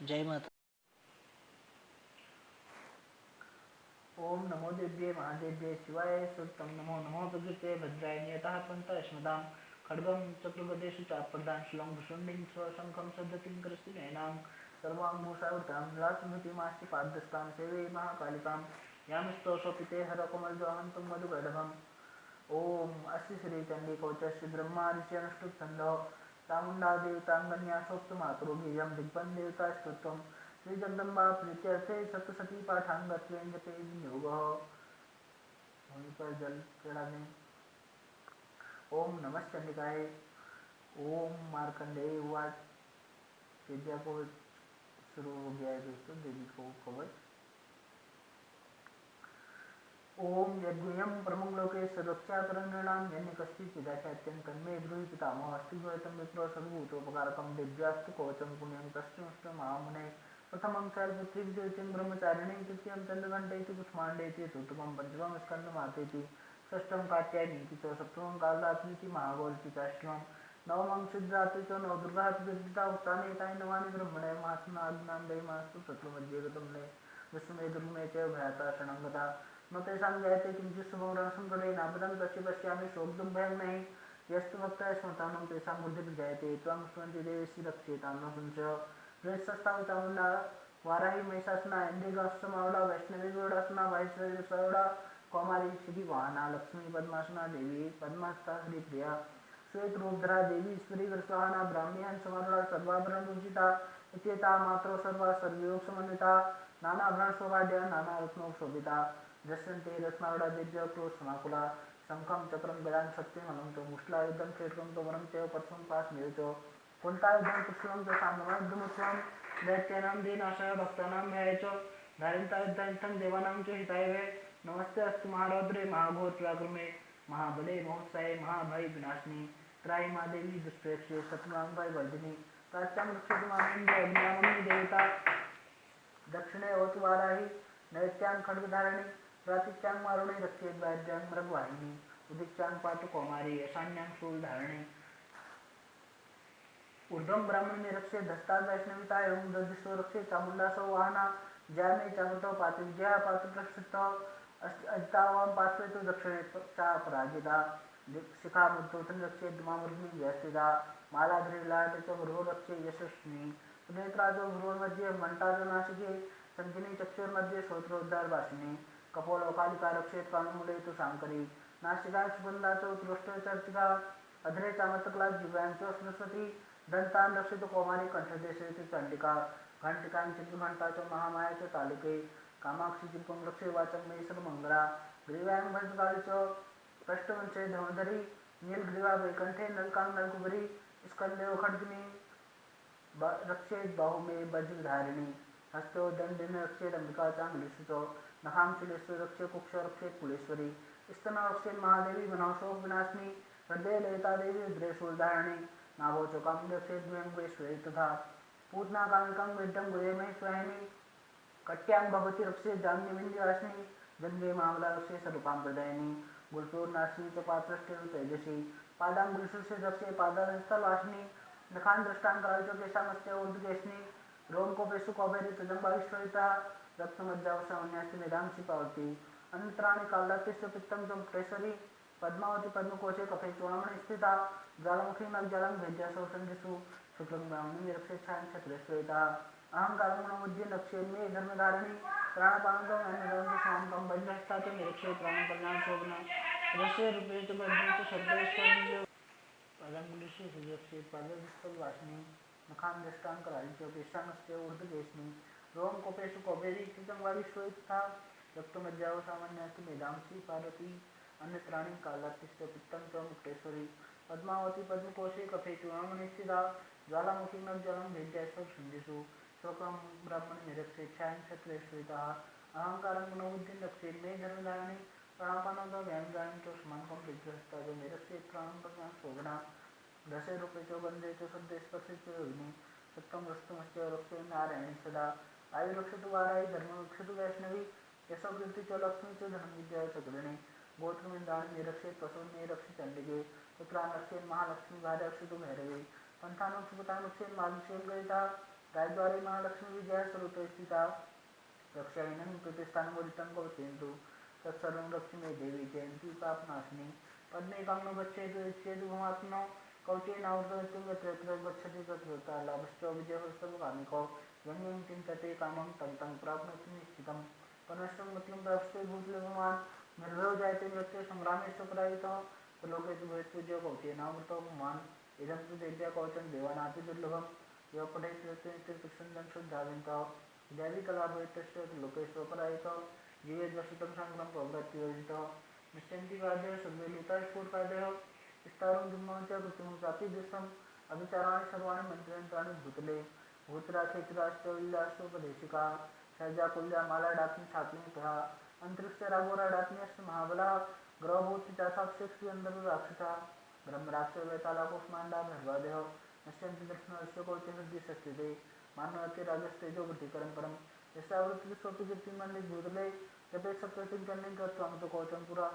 जय माता। ओम नमो देव्ये महादेव्ये शिवाय सुतम नमो नमो भगवते भद्राय नियतः पंथ स्मदां खड्गं चक्रगदेषु चाप्रदां शिलं भुषुण्डिं स्वशङ्खं सद्धतिं करस्ति नयनां सर्वाङ्गभूषावृतां लासमृतिमास्ति पादस्तां सेवे महाकालिकां यामिस्तोषोऽपिते हरकमलजोहन्तं मधुकैडभम् ओम अस्ति श्री चंडी कवचस्य ब्रह्मा ऋषि अनुष्टुप छंदो चामुंडा देवतांगन्या सोक्त मातृबीजम दिग्बन देवता स्तुत्वम श्री जगदम्बा प्रीत्यर्थे सप्तशती पाठांगत्वेन जपे विनियोगः। वहीं पर जल चढ़ा दें। ओम नमः चंडिकाय। ओम मार्कंडेय उवाच। विद्या को शुरू हो गया है दोस्तों देवी को कवच। ओम यद्गुह्यं परमंगलोके सर्वक्षाकरणां यन्निकश्चित्पिदाख्यात्यं तन्मे ब्रूहि पितामहः अस्तिद्वैतं विप्रो सर्वभूतोपकारकं दिव्यास्तु कवचं पुण्यं तस्मिंस्तु महामुने प्रथमं शैलपुत्रीं द्वितीयं ब्रह्मचारिणीं तृतीयं चन्द्रघण्टेति कुष्माण्डेति चतुर्थं पञ्चमं स्कन्दमातेति षष्ठं कात्यायनीति च सप्तमं कालरात्रीति महागौरीति चाष्टमं नवमं सिद्धरात्रि च नवदुर्गाः प्रतिष्ठिता उत्थानेताय नमामि ब्रह्मणे महास्नाग्नां दयमास्तु तत्त्वमध्ये गतं मे विश्वमे दुर्गमे च भयाता शरणङ्गता न तेषां जयते किञ्चित् शुभं रणसङ्कटे नापदं तस्य पश्यामि शोकदुर्भयं नहि यस्तु भक्तः स्मृतानं तेषां बुद्धिर्जयते त्वां स्मरन्ति देवेशि रक्षेतां न संशयो द्वेषस्थावि चामुण्डा वाराही महिषासुना इन्द्रिगाश्रमावड़ा वैष्णवी गौड़ासुना वाहेश्वरी सवड़ा कौमारी श्रीवाहना लक्ष्मी पद्मासना देवी पद्महस्ता हरिप्रिया श्वेत रूपधरा देवी ईश्वरी वरस्वाहना ब्राह्मी हंसमारुड़ा सर्वाभरण पूजिता इत्येता मात्रो सर्वा सर्वयोग समन्विता नानाभरण शोभाढ्या नाना रत्नों शोभिता दृश्यन्ते रत्नावड़ा दिव्य क्रोश समाकुला शंखं चक्रं गदां शक्तिम् अनन्तो मुष्टिलायुधं क्षेत्रं तो वरं च परशुं पाशमेव च कुंतायुधं कुशलं च सामगायुधमुत्सवं दैत्यानां दीनाशाय भक्तानां भयाय च धारयन्तायुधं देवानां च हिताय वै नमस्ते अस्तु महारौद्रे महाघोर पराक्रमे महाबले महोत्साहे महाभय विनाशिनी त्राहि महादेवी दुष्प्रेक्षे शत्रुनां वर्धिनी प्राच्यां रक्षतु मामेन्द्र अग्नियामि देवता दक्षिणे होतु वाराही नैत्यां खड्गधारिणी प्रातिच्यां मारुणी रक्षेत वैद्यां मृगवाहिनी उदिच्यां पातु कौमारी ईशान्यां शूलधारिणी ऊर्ध्वं ब्राह्मणी रक्षे धस्ता वैष्णविता एवं दधिस्व रक्षे चामुंडासो वाहना जयामे चाकृतो पातु विजया पातु प्रक्षितो अजितावां पार्श्वे तु दक्षिणे चा पराजिता शिखा मुद्दोतन रक्षे धूमामृग्नि व्यस्थिता मालाधृलाट च गृहो रक्षे यशस्विनी सुनेत्राजो गृहोर्मध्ये घण्टाजो नासिके संकिनी चक्षुर्मध्ये श्रोत्रोद्धार वासिनी कपोलोकालिका रक्षेत कानुमुले तु शांकरी नासिका सुगंधा च उत्कृष्ट चर्चिका अधरे चामर्तकला जिव्यां च सरस्वती दंतान रक्षित कौमारी कंठदेशे तु चंडिका घंटिकां चित्रघंटा च महामाया च तालिके कामाक्षी चिल्पं रक्षे वाचं मे सर्वमंगला ग्रीवां भद्रकाली च पृष्ठवंशे धनुधरी नीलग्रीवा वैकंठे नलकां नलकुबरी स्कंदे खड्गिनी रक्षेत बाहु में वज्रधारिणी हस्तो दंडिन रक्षेत अंबिका चांगलेशु च नखां चुलेश्वर रक्षे कुक्ष रक्षेत कुलेश्वरी स्तन रक्षेत महादेवी मनोशोक विनाशिनी हृदय ललिता देवी रुद्रेशूलधारिणी नाभो च कां रक्षेत द्वयंगेश्वरी तथा पूतना कामिकां विद्यं गुरेमहि स्वाहिनी कट्यां भगवती रक्षे जाम्यविंध्यवासिनी गंगे मामला रक्षे स्वरूपां प्रदयिनी गुलपूर्णाशिनी च पात्रष्ठेन तेजसी पादांगुलिषु से रक्षे पादास्थलवासिनी नखान दृष्टांकराल च केशामस्ते ऊर्ध्वकेशनी रोमकोपेषु कौबेरी तजंबाविश्वरिता रक्तमज्जावसामन्यास्ति मेधांसि पावती अनंतराणि कालरात्रिस्य पित्तं च मुक्तेश्वरी पद्मावती पद्मकोशे कफे चूर्णमणि स्थिता ज्वालामुखी नवजलं भेद्यासौ संधिषु शुक्लं ब्राह्मणी रक्षेच्छां क्षत्रेश्वरिता अहंकारं गुणमुद्य नक्षे मे धर्मधारिणी प्राणपानकं अन्नदं स्वामकं बन्धस्ता च निरक्षे प्राणकल्याण शोभना रसे रूपे च बद्धे च शब्देश्वरी पदंगुलिषु सुरक्षे पादस्थलवासिनी नखां दृष्टांकराली च केशामस्ते ऊर्ध्वकेशनी रोमकोपेषु कौबेरी तजंबाविश्वरिता रक्तमज्जावसामन्यास्ति मेधांसि पार्वती अन्यत्राणि कालातिष्ठ पित्तं च मुक्तेश्वरी पद्मावती पद्मकोशे कफे चूर्णमणि स्थिता ज्वालामुखी नवजलं भेद्यासौ संधिषु शोकं ब्राह्मण निरक्षेच्छां क्षत्रेश्वरिता अहंकारं गुणबुद्धिं रक्षेत् मे धर्मधारिणी प्राणापानों व्यायाम च समानकं विग्रहस्ता च निरक्षेत् प्राणं प्रज्ञां शोभना दशे रूपे च गंधे च सद्य स्पर्शे च योगिनी सप्तम रस्तमस्य रक्षे नारायणी सदा आयु रक्षतु वाराही धर्म रक्षतु वैष्णवी यशो कीर्ति च लक्ष्मी च धन विद्या च गृहिणी गोत्रमिंद्राणि निरक्षेत् पशून् रक्षे चंडिके पुत्रान् रक्षेत् महालक्ष्मी भार्या रक्षतु भैरवी पंथानुं सुपतां रक्षेत् मार्गशीर्षं गणिता राजद्वारे महालक्ष्मी विजया स्वरूपे स्थिता रक्षाविनं प्रतिष्ठानमोदितं कवचेन्दु तत्सर्वं लक्ष्मी देवी जयन्ती पापनाशिनी पद्मे कांगनो गच्छेत् चेदुगमात्मनो कवचेनावृतं यत्र यत्र गच्छति तत्र लाभश्च विजयः सर्वकामिको यं यं चिन्तते कामं तं तं प्राप्नोति निश्चितं परमेश्वरं मतलब प्राप्स्ते भूतलभमान् निर्भयो जायते मृत्युः संग्रामे स्वपराजितः त्रिलोके तु भवेत्पूज्यो कवचेनावृतो भवान् इदं तु देव्या कवचं देवानापि दुर्लभं यो पठेत् तीर्थक्षन्दं शुद्धाविन्तः दैवी कला भवेत्तस्य त्रिलोकेषु पराजितः जीवेद्वसुतं संग्रहं प्रवृत्तिवर्जितः निश्चन्ति पादः सर्वेलुता स्फुटपादः विस्तारं जुम्नं च कृत्रिमं प्राप्ति दृष्टम् अभिचाराणि सर्वाणि मन्त्रयन्त्राणि भूतले भूतराक्षेत्राश्च विलासोपदेशिका सर्जा कुल्या माला डाकिनी छाकिनी तथा अंतरिक्ष राघोरा डाकिन्यश्च महाबला ग्रहभूति चासाक्षेक्षु अंदर राक्षसा ब्रह्मराक्ष वैताला कुष्मांडा भर्वादेह नश्यन्ति दर्शनस्य कोचे हृदय सस्ते मानवते राजस्तेजो वृत्तिकरं परम यस्यावृत्ति स्वपि कीर्तिमन्ये भूतले जपे सप्ततिं कन्यं कृत्वां तो कवचं पुरा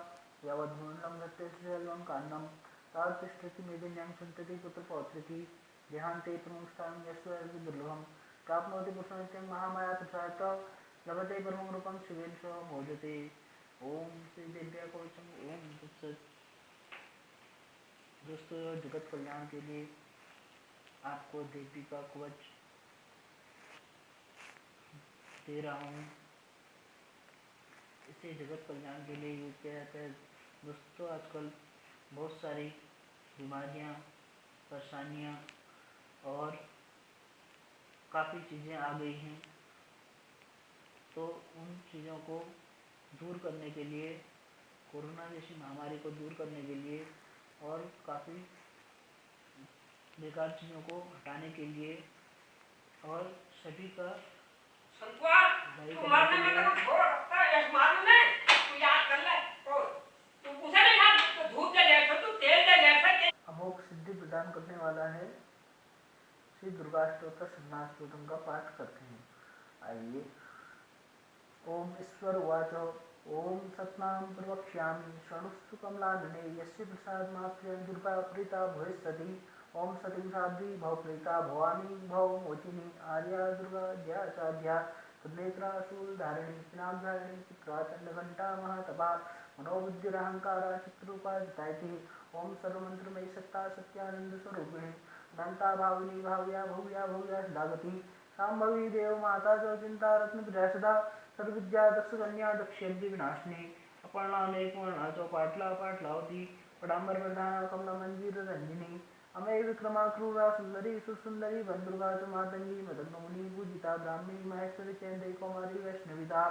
यावद्भुवनं गत्ते श्रीलं कान्नं तावत्तिष्ठति मेदिन्यां सन्तति पुत्रपौत्रिकी देहान्ते प्रमुखस्थानं यस्व दुर्लभं प्राप्नोति पुरुषनित्यं महामाया प्रसादत लभते परमं रूपं शिवेन स मोदते। ओम श्री देव्या कवचम ओम तत्सत। दोस्तों जगत कल्याण के लिए आपको देवी का कवच दे रहा हूँ। इसे जगत कल्याण के लिए यूज किया जाता है। दोस्तों आजकल बहुत सारी बीमारियाँ, परेशानियाँ और काफ़ी चीज़ें आ गई हैं, तो उन चीज़ों को दूर करने के लिए, कोरोना जैसी महामारी को दूर करने के लिए और काफ़ी बेकार चीज़ों को हटाने के लिए और सभी का अमोघ सिद्धि प्रदान करने वाला है। श्री दुर्गा स्तोत्र शरणास्तोत्रम का पाठ करते हैं। आइए। ओम ईश्वर उवाच ओम सत्नाम प्रवक्ष्यामि शृणुस्तु कमलानने यस्य प्रसादमात्रेण दुर्गा प्रीता भविष्यति। ओम सतीं साध्वी भवप्रीता भवानी भवमोचिनी आर्या दुर्गा जयाचार्या तन्नेत्रा शूलधारिणी पिनाकधारिणी चित्रा चंडघंटा महातपा मनोबुद्धिरहंकारा चित्रूपा जितायति। ओम सर्वमंत्रमयी सत्ता सत्यानंद स्वरूपिणी अनंता भाविनी भाव्या भव्या भव्या सदागति शांभवी देव माता च चिंता रत्न प्रजा सर्वविद्या दक्ष कन्या दक्षयंती विनाशिनी अपर्णा नेकवर्णा च पाटला पाटलावती पडाम्बर प्रधाना कमला मंजीर रंजिनी अमय विक्रमा क्रूरा सुंदरी सुसुंदरी बंदुर्गा च मातंगी मदंगमुनि पूजिता ब्राह्मी महेश्वरी चैन्द्री कौमारी वैष्णविता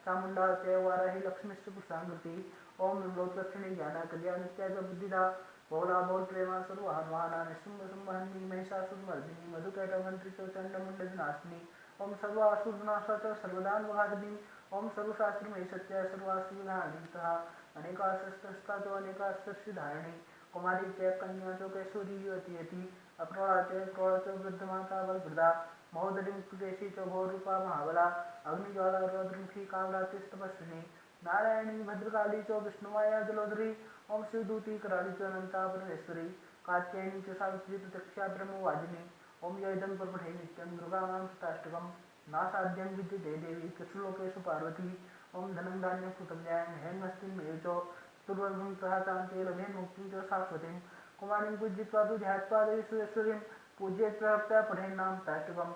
चामुंडा च वाराही लक्ष्मीश्च पुरुषांगति। ओम विमलोत्लक्षणी ज्ञाना कल्या नित्या च बुद्धिदा बहुला बहुल प्रेमा सर्वाहनवाहना निशुंभ संवहनी महिषासुरमर्दिनी मधुकैटभंत्री च चंडमुंडविनाशिनी। ओम सर्वासुरनाशा च सर्वदानवघातिनी ओम सर्वशास्त्रमयी सत्या सर्वासुरधारिणी तथा अनेकास्त्रस्ता च अनेकास्त्रधारिणी कुमारी च कन्या च कैशोरी युवती अप्रोड़ा च वृद्धमाता बलप्रदा महोदरी मुक्तकेशी च घोरूपा महाबला अग्निज्वाला रौद्रमुखी कामरातिस्तपस्विनी नारायणी भद्रकाली च विष्णुमाया जलोदरी ओम शिवदूती कराली च अनंता परमेश्वरी कात्यायनी च सावित्री प्रत्यक्षा ब्रह्मवादिनी ओम यदं परपठे नित्यं दुर्गाणां शताष्टकं नासाध्यं विद्यते देवी कृष्णलोकेषु पार्वती। ओम धनं धान्यं सुकन्यां हेमस्तिं च चतुर्वर्गं तथा चान्ते लभेन मुक्तिं च शाश्वतीं कुमारीं पूज्यित्वा तु ध्यात्वा देवी सुरेश्वरीं पूज्येत् प्रवक्ता पठेन्नाम ताष्टकम्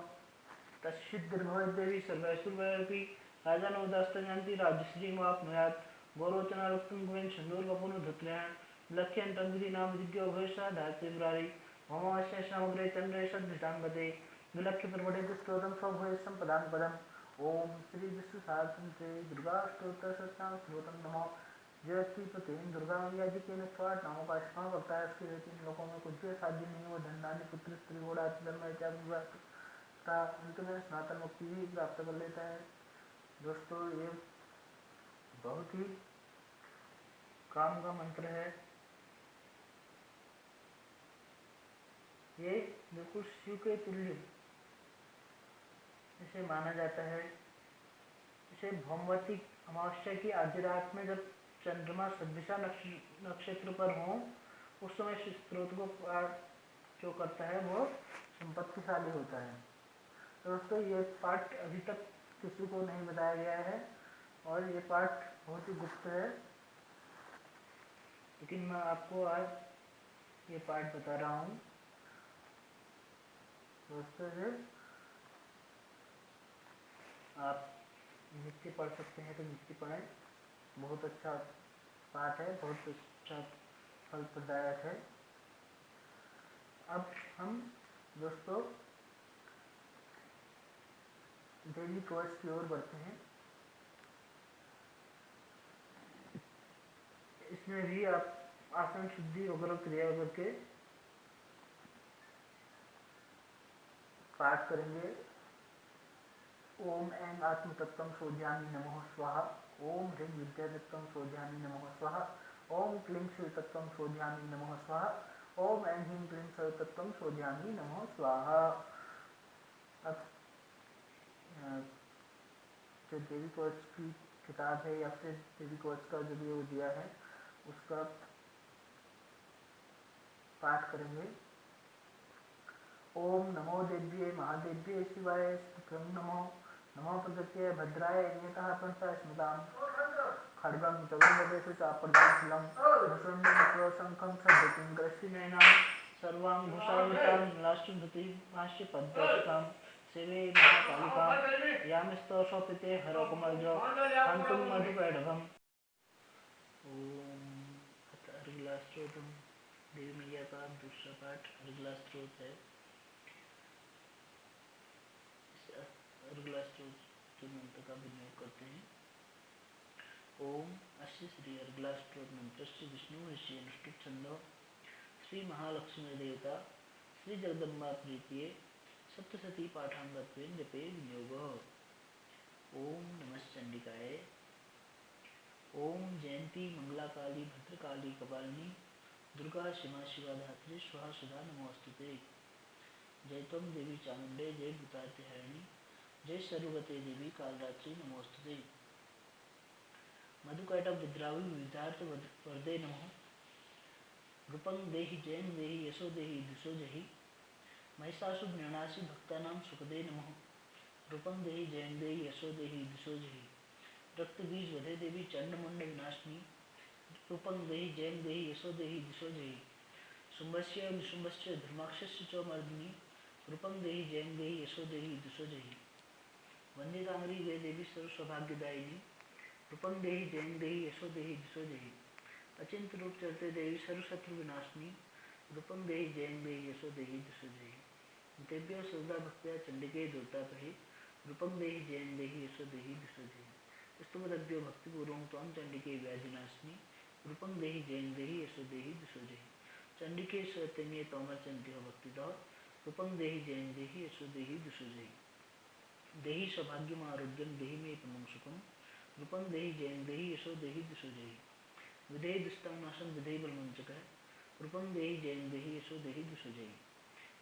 तस्सिद्धिर्भवेद्देवी सर्वैश्वर्यवती राजानोदास्तजान्ति राजश्रीमाप्नुयात् गौरोचनारुक्तं भुवेन् छन्दोर्वपुनर्धत्र्यान् लक्ष्यन्तं विधिनाम विद्यो भविष्या धात्रे मुरारी अमावास्या समग्रे चन्द्रे सद्धृताङ्गते विलक्ष्यप्रपठेति स्तोत्रं स्वभूयस्सं पदां पदम्। ओम श्री विष्णु सहस्रनाम दुर्गा स्तोत्र सत्नाम स्तोत्रम नमः जयती प्रत्येन दुर्गा मैया जी के स्वाट नामों का स्मरण करता है। उसके तीन लोगों में कुछ भी साध्य नहीं है। वो धनधान्य पुत्र स्त्री घोड़ा धर्म अंत में स्नातन मुक्ति भी प्राप्त कर लेता है। दोस्तों ये बहुत ही काम का मंत्र है। ये बिल्कुल शिव के तुल्य इसे माना जाता है। इसे भौमवती अमावस्या की आधी रात में जब चंद्रमा सदृशा नक्षत्र पर हो उस समय स्त्रोत को पाठ जो करता है वो संपत्तिशाली होता है। दोस्तों ये पाठ अभी तक किसी को नहीं बताया गया है और ये पाठ बहुत ही गुप्त है, लेकिन मैं आपको आज ये पाठ बता रहा हूँ। दोस्तों ये आप नित्य पढ़ सकते हैं तो नित्य पढ़ें, बहुत अच्छा पाठ है, बहुत अच्छा फलप्रदायक है। अब हम दोस्तों डेली कोर्स की ओर बढ़ते हैं। इसमें भी आप आसन शुद्धि वगैरह क्रिया करके पाठ करेंगे। ओम ऐं आत्मतत्त्वं सोध्यामि नमः स्वाहा। ओम ह्रीं विद्यातत्त्वं सोध्यामि नमः स्वाहा। ओम क्लीं श्रीतत्त्वं सोध्यामि नमः स्वाहा। ओम ऐं ह्रीं क्लीं सर्वतत्त्वं सोध्यामि नमः स्वाहा। अब जो देवी कवच की किताब है या फिर देवी कवच का जो भी वो दिया है उसका पाठ करेंगे। ओम नमो देव्ये महादेव्ये शिवाय स्तुभ्यं नमो नमो प्रकृत्ये भद्राय नियतः पंचा स्मृताम् खड्गं चतुर्वेदेषु चाप्रदानशूलं भूषण्यं शङ्खं सद्धतिं ग्रश्चिनैनां सर्वाङ्गुशावृतां लाष्टुधृतिं भाष्यपद्मसुतां सेवे महाकालिकां यामिस्तोषोपिते हरकुमर्जो हन्तुं मधुवैढवम्। ओम अथ अर्गला स्त्रोत्रम। देवी मैया का दूसरा पाठ अर्गला स्त्रोत है। अर्गला स्त्रोत मंत्र का विनियोग करते हैं। ओम अस्य श्री अर्गला स्त्रोत मंत्रस्य विष्णु ऋषि अनुष्ठित छंदो श्री महालक्ष्मी देवता श्री जगदम्बा प्रीतिये सप्तशती पाठांगत्वेन जपे विनियोगः। ओम नमः चंडिकाय। ओम जयंती मंगला काली भद्रकाली कपालिनी दुर्गा शिवा शिवा धात्री स्वाहा सुधा नमोस्तुते। जय तम देवी चामुंडे जय भूताति हरिणी जय सर्वगते देवी कालरात्रि नमोस्तुते। मधुकैटभ विद्रावी विविधार्थ वरदे नमः। रूपं देहि जयं देहि यशो देहि दिशो जहि महिषासुर निर्णासी भक्तानां सुखदे नमः। रूपं देहि जयं देहि यशो देहि दिशो जहि रक्त बीज वधे देवी चंडमुंड विनाशिनी। रूपं देहि जयं देहि यशो देहि दिशो जहि शुंभस्य निशुंभस्य धर्माक्षस्य च मर्दिनी। रूपं देहि जयं देहि यशो देहि दिशो जहि वंदितांगरी जय देवी सर्व सौभाग्यदायिनी। रूपं देहि जयं देहि यशो देहि दिशो जहि अचिंत रूप चलते देवी सर्व शत्रु विनाशिनी। रूपं देहि जयं देहि यशो देहि दिशो जहि तेभ्यो सर्वदा भक्त्या चंडिके दुर्तापहि। रूपं देहि जयं देहि यशो देहि दिशो जहि स्तुमदभ्यो भक्तिपूर्वं त्वं चंडिके व्याधिनाशिनी। रूपं देहि जयं देहि यशो देहि दिशो जहि चंडिके स्वतन्ये तोमर्चन्त्यो भक्तितः। रूपं देहि जयं देहि यशो देहि दिशो जहि देहि सौभाग्यम आरोग्यम देहि मे परमं सुखम। रूपं देहि जयं देहि यशो देहि दिशो जहि विधेहि दुष्टं नाशं विधेहि बलमंचकः। रूपं देहि जयं देहि यशो देहि दिशो जहि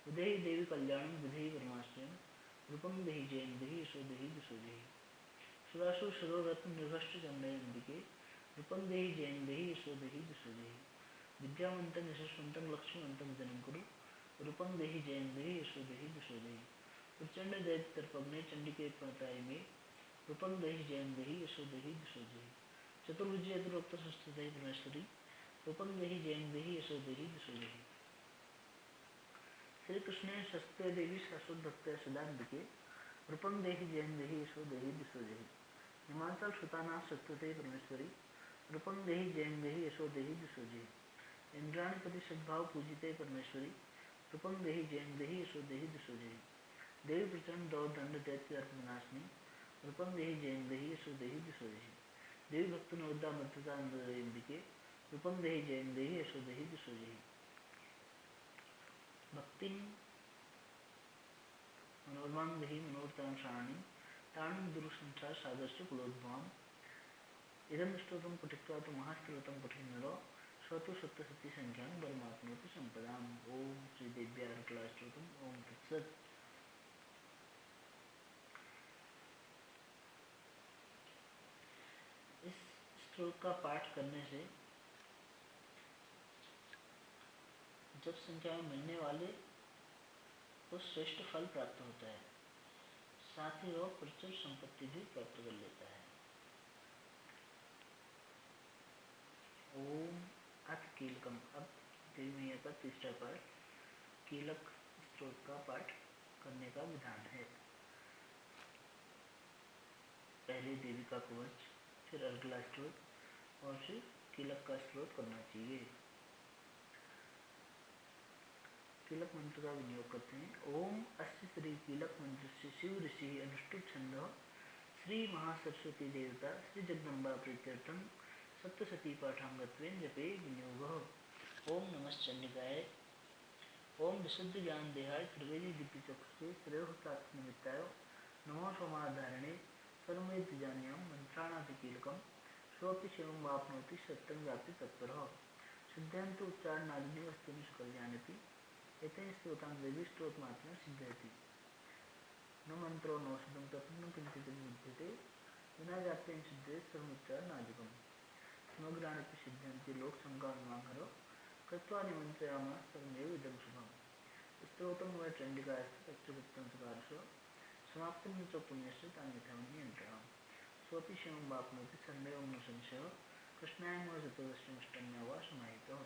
विधेहि देवी कल्याणं विधेहि परमाश्रयम्। रूपं देहि जयं देहि यशो देहि दिशो जहि सुरासुर सरोरत्न निर्भष्ट चंडयंबिके। रूपं देहि जयं देहि यशो देहि दिशो जहि विद्यावन्तं यशस्वन्तं लक्ष्मीवन्तं जनं कुरु। रूपं देहि जयं देहि यशो देहि दिशो जहि प्रचंड दैत्य तर्पग्ने चंडिके प्रणताय मे। रूपं देहि जयं देहि यशो देहि दिशो जहि चतुर्भुजे अतिरोक्त संस्थिते परमेश्वरी। रूपं देहि जयं देहि यशो देहि दिशो जहि श्री कृष्णे शस्त्रे देवी शाश्वत भक्त्या सदांबिके। रूपं देहि जयं देहि यशो देहि दिशो जहि हिमाचल सुताना सत्वते परमेश्वरी। रूपं देहि जयं देहि यशो देहि दिशो जहि इंद्राणीपति सद्भाव पूजिते परमेश्वरी। रूपं देहि जयं देहि यशो देहि दिशो जहि देवी प्रचंड दौड़ दंड दैत्य अर्थ विनाशिनी। रूपं देहि जयं देहि यशो देहि दिशो जहि देवी भक्त नवदा मध्यता अंबिके। रूपं देहि जयं देहि यशो देहि दिशो जहि भक्ति मनोरमां देहि मनोरतां शरणी ताणं दुर्संसार सागरस्य कुलोद्भवम्। इदं स्तोत्रं पठित्वा तु महास्त्रोत्रं पठेन्नरो स तु सप्तशती संख्यां परमाप्नोति संपदाम्। ओम श्री देव्या अर्गला स्तोत्रम्। ओम तत्सत्। इस स्त्रोत्र का पाठ करने से जब संख्या में मिलने वाले को श्रेष्ठ फल प्राप्त होता है। साथ ही वह प्रचुर संपत्ति भी प्राप्त कर लेता है। ओम अथ कीलकम। अब देवी मैया का तीसरा पाठ कीलक स्त्रोत का पाठ करने का विधान है। पहले देवी का कवच, फिर अर्गला स्त्रोत और फिर कीलक का स्त्रोत करना चाहिए। कीलक मंत्र का विनियोग करते हैं। ओम अस्य श्री कीलक मंत्र से शिव ऋषि अनुष्ठुप छंद श्री महासरस्वती देवता श्री जगदम्बा प्रीत्यर्थम सप्तशती पाठांगत्वेन जपे विनियोग। ओम नमश्चंडिकाय। ओम विशुद्ध ज्ञान देहाय त्रिवेदी दिव्य चक्षुषे श्रेयो प्राप्ति निमित्ताय नमो सोमाधारणे सर्ववेद जान्याम मंत्राणादि कीलकम सोपि शिवं वाप्नोति सत्यं व्याप्ति तत्परः सिद्धांत उच्चारणादि वस्तुनि कल्याणति एतेन स्तोत्रं देवी स्तोत्रमात्रेण सिद्ध्यति। न मंत्रो नौषधं तत्न किंचित् विद्यते विना जाप्तेन सिद्धे सर्वोच्चारणादिकम्। समग्राणि सिद्ध्यन्ति लोक संग्राममाहरो कृत्वा निमन्त्रयामास सर्वमेव इदं शुभम्। स्तोत्रं वै चण्डिकास्तु सकारसो समाप्तं च पुण्यस्य तान्यथामन्यन्त्रम्। सोऽपि शिवं वाप्नोति सर्वमेव न संशयः कृष्णाय चतुर्दशमष्टम्या वा समाहितः।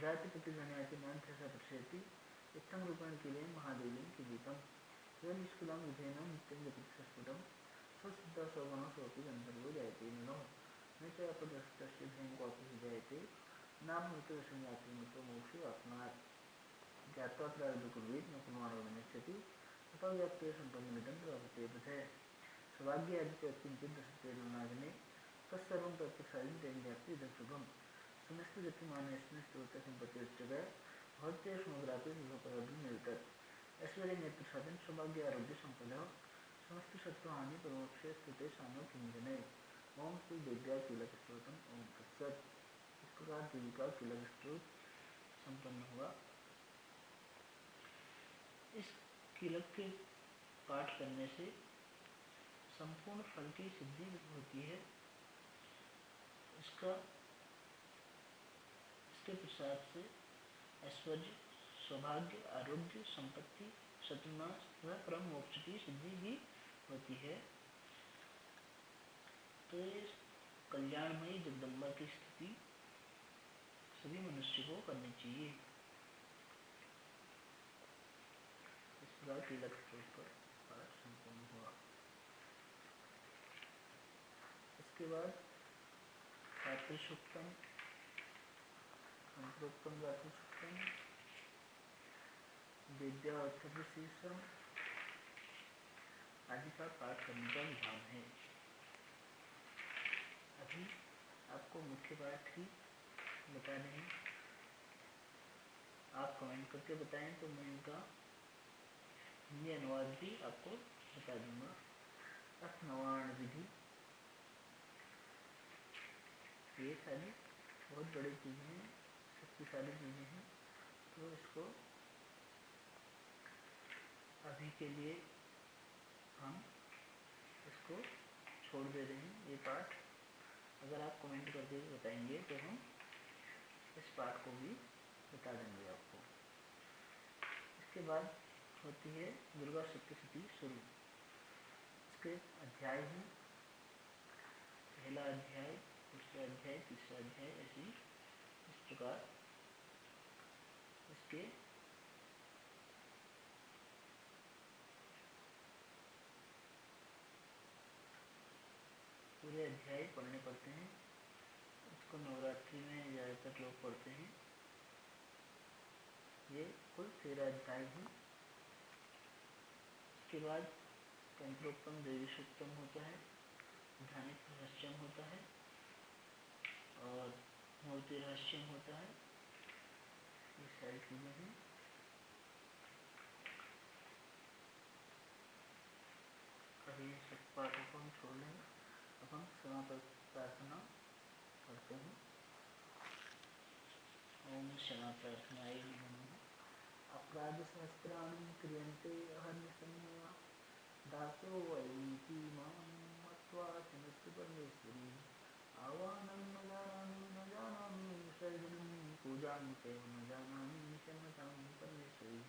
जातिपतिधनयाति नान्त्यसा प्रसयति इत्थं रूपेण कीलेन महादेवीं कीलितं। यं निष्कुलं विधेन नित्यं जपति सस्फुटं स्वसिद्धः स्वगुणः सोऽपि गन्धर्वो जायते नरो न च अपदस्तस्य ध्येयं क्वापि विजायते नाप्नोति वशं मोक्षो आत्मनात्। ज्ञात्वा प्रारब्धकुर्वीत् न कुर्वाणो विनश्यति तथाव्याप्ते सम्पन्नमिदं प्राप्ते पथे। सौभाग्यादित्य किञ्चित् दशतेर्नादिने तत्सर्वं प्रत्यक्षादिं तेन व्याप्ति इदं शुभम्। समस्त गतिमानेऽस्मिन् स्तोत्रे सम्पत्तिरुच्यते भवत्यै समग्रापि विभवपरब्रह्म निर्वितत्। ऐश्वर्य नेत्र साधन सौभाग्य आरोग्य संपदा समस्त शत्रुहानि परमोक्षे स्तुते सानो किंजने। ओम श्री दिव्या कीलक स्तोत्रम। ओम तत्सत। इस प्रकार देवी का कीलक स्तोत्र संपन्न हुआ। इस कीलक के पाठ करने से संपूर्ण फल की सिद्धि होती है। इसके प्रसाद से ऐश्वर्य, सौभाग्य, आरोग्य, संपत्ति, शत्रुनाश तथा परम मोक्ष की सिद्धि भी होती है। तो ये कल्याणमयी जगदम्बा की स्तुति सभी मनुष्य को करनी चाहिए। इस प्रकार कीलक स्तोत्र का पाठ संपूर्ण हुआ। इसके बाद गायत्री सूक्तम, मंत्रोक्तम गायत्री सूक्तम, विद्यार्थशीर्षम आदि का पाठ करने का विधान है। अभी आपको मुख्य पाठ ही बता दें। आप कमेंट करके बताएं तो मैं इनका हिंदी अनुवाद भी आपको बता दूंगा। अथनवाण विधि, ये सारी बहुत बड़ी चीज़ें हैं, शक्तिशाली चीज़ें हैं। तो इसको अभी के लिए हम इसको छोड़ दे रहे हैं। ये पाठ अगर आप कमेंट करके बताएंगे तो हम इस पाठ को भी बता देंगे आपको। इसके बाद होती है दुर्गा सप्तशती शुरू। इसके अध्याय हैं, पहला अध्याय, दूसरा अध्याय, तीसरा अध्याय, ऐसी इस प्रकार इसके पूरे अध्याय पढ़ने पड़ते हैं। इसको नवरात्रि में ज़्यादातर लोग पढ़ते हैं। ये कुल 13 अध्याय हैं। इसके बाद तंत्रोक्तम देवी सूक्तम होता है, ध्यानिक रहस्यम होता है और मूर्ति रहस्यम होता है। ये सारी चीज़ें हैं। अभी सब पाठों को हम छोड़ लेंगे। अब हम समापन प्रार्थना करते हैं। ओम क्षमा प्रार्थनाय नमः। अपराध सहस्त्राणि क्रियन्ते अहर्निशम्यया दासो वयमिति मां मत्वा क्षमस्व परमेश्वरी। आवाहनं न जानामि विसर्जनं पूजां चैव न जानामि क्षम्यतां परमेश्वरी।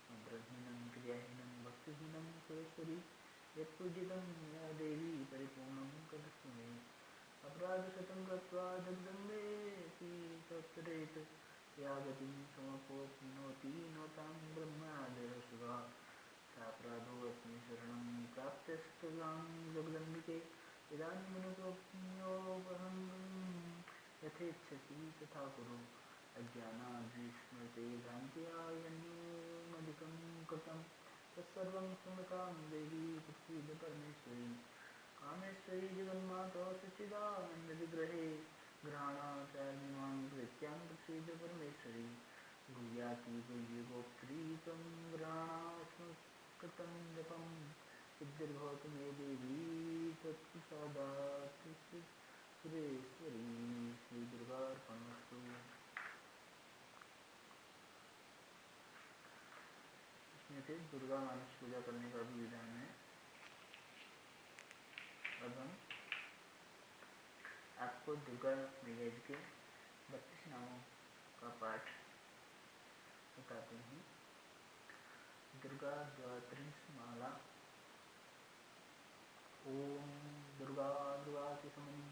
मंत्रहीनं क्रियाहीनं भक्तिहीनं सुरेश्वरी यत्पूजितं या देवी परिपूर्णं कदस्तु मे अपराधशतं कृत्वा जगदम्बेऽपि तत्तरेत् या गतिं समपोप्नोति नोतां ब्रह्मादयः शिवा सापराधोऽस्मि शरणं प्राप्तस्तवां जगदम्बिके इदानीमनुप्योऽहं यथेच्छसि तथा कुरु अज्ञानाद्विस्मृते भ्रान्त्या यन्मधिकं कृतं तत्सर्वं क्षम्यतां देवी प्रसीद परमेश्वरी कामेश्वरी जगन्माता सच्चिदानन्दविग्रहे ग्रहाणाचार्यमां कृत्यां प्रसीद परमेश्वरी गुह्याति गुह्यगोप्त्री त्वं ग्रहाणास्मत्कृतं जपं सिद्धिर्भवतु मे देवी तत्प्रसादात् सुरेश्वरी श्री दुर्गार्पणमस्तु। इसमें से दुर्गा मानस पूजा करने का भी विधान है। अब हम आपको दुर्गा मैया के 32 नामों का पाठ बताते हैं। दुर्गा द्वात्रिंश माला। ओम दुर्गा दुर्गाति समनी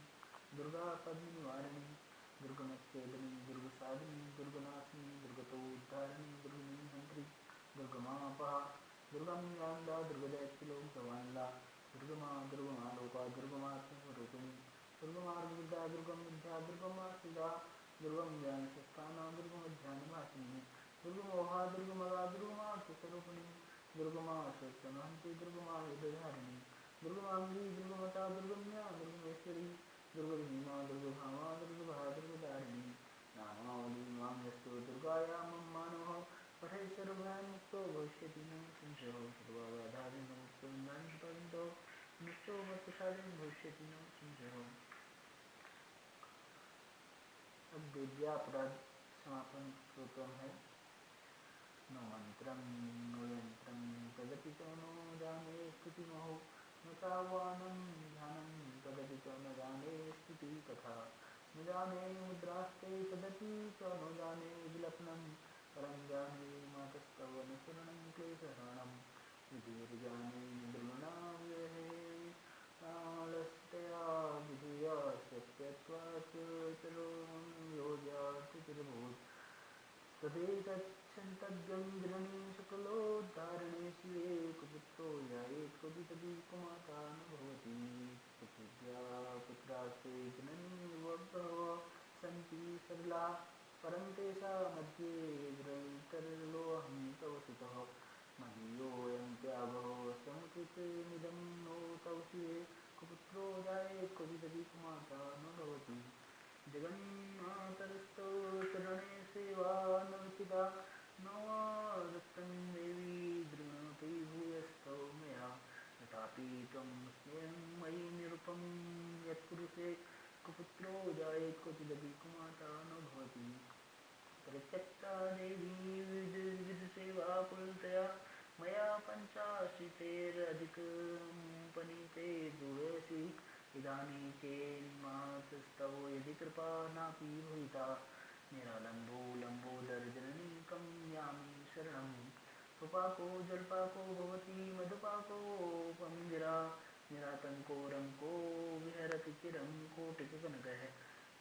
दुर्गा पद्मनिवारिणी दुर्गमच्छेदनी दुर्गसाधिनी दुर्गनाशिनी दुर्गतोद्धारिणी दुर्गनिहंत्री दुर्गमापहा दुर्गमयान्दा दुर्गदैत्यलोकवान्दा दुर्गमा दुर्गमा लोका दुर्गमात्मरूपिणी दुर्गमार्गविद्या दुर्गम विद्या दुर्गमा सिद्धा दुर्गम ज्ञान स्थाना दुर्गम ध्यानभासिनी दुर्गमोहा दुर्गमगा दुर्गमात्मस्वरूपिणी दुर्गमा सत्यमहंती दुर्गमा युद्धधारिणी दुर्गमांगी दुर्गमता दुर्गम्या दुर्गमेश्वरी दुर्गभीमा दुर्गभामा दुर्गभा दुर्गदारिणी नामावली मांगस्तु दुर्गायां मानवः पठेत् सर्वभयान् मुक्तो भविष्यति न संशयो सर्वबाधादीन मुक्तो ज्ञानप्रपन्तो नित्यो मत्प्रसादेन भविष्यति न संशयो। अब देव्यापराध समापन स्तोत्रम है। न मंत्रं न यंत्रं तदपि च नो जाने स्तुतिमहो न चाह्वानं ध्यानं तदपि च न जाने स्तुति कथा न जाने मुद्रास्ते तदपि च न जाने विलपनं परं जाने मातस्तव न शरणं क्लेशहरणं विधिर्जाने निर्गुणा विरहे विधेया सत्यत्वात् चलों योज्यातिर्भूत् तदेतच्छन्तव्यं जननी सकलोद्धारिणे शिवे कुपुत्रो जायेत् कवितदी कुमाता न भवति पृथिव्या पुत्रास्ते जननी बहवः सन्ति सरला परं तेषा मध्ये विरलतरलोऽहं तव सुतः महीयोऽयं त्यागो समुचितमिदं नो तव शिवे कुपुत्रो जायेत् कवितदी कुमाता न भवति जगन्मातरस्तव चरणे सेवा नवचिता नवादत्तं देवी दृढमपि भूयस्तव मया तथापि त्वं स्नेहं मयि निरुपं यत्पुरुषे कुपुत्रो जायेत् क्वचिदपि कुमाता न भवति परित्यक्ता देवी विदुसेवा कुलतया मया पञ्चाशीतेरधिकपनीते दूरसि इदानीं चेन्मातस्तव यदि कृपा नापि भूयिता निरालम्बो लम्बोदरजननी कं यामि शरणं सुपाको जलपाको भवति मधुपाकोपमगिरा निरातङ्को रङ्को विहरति चिरं कोटिककनकः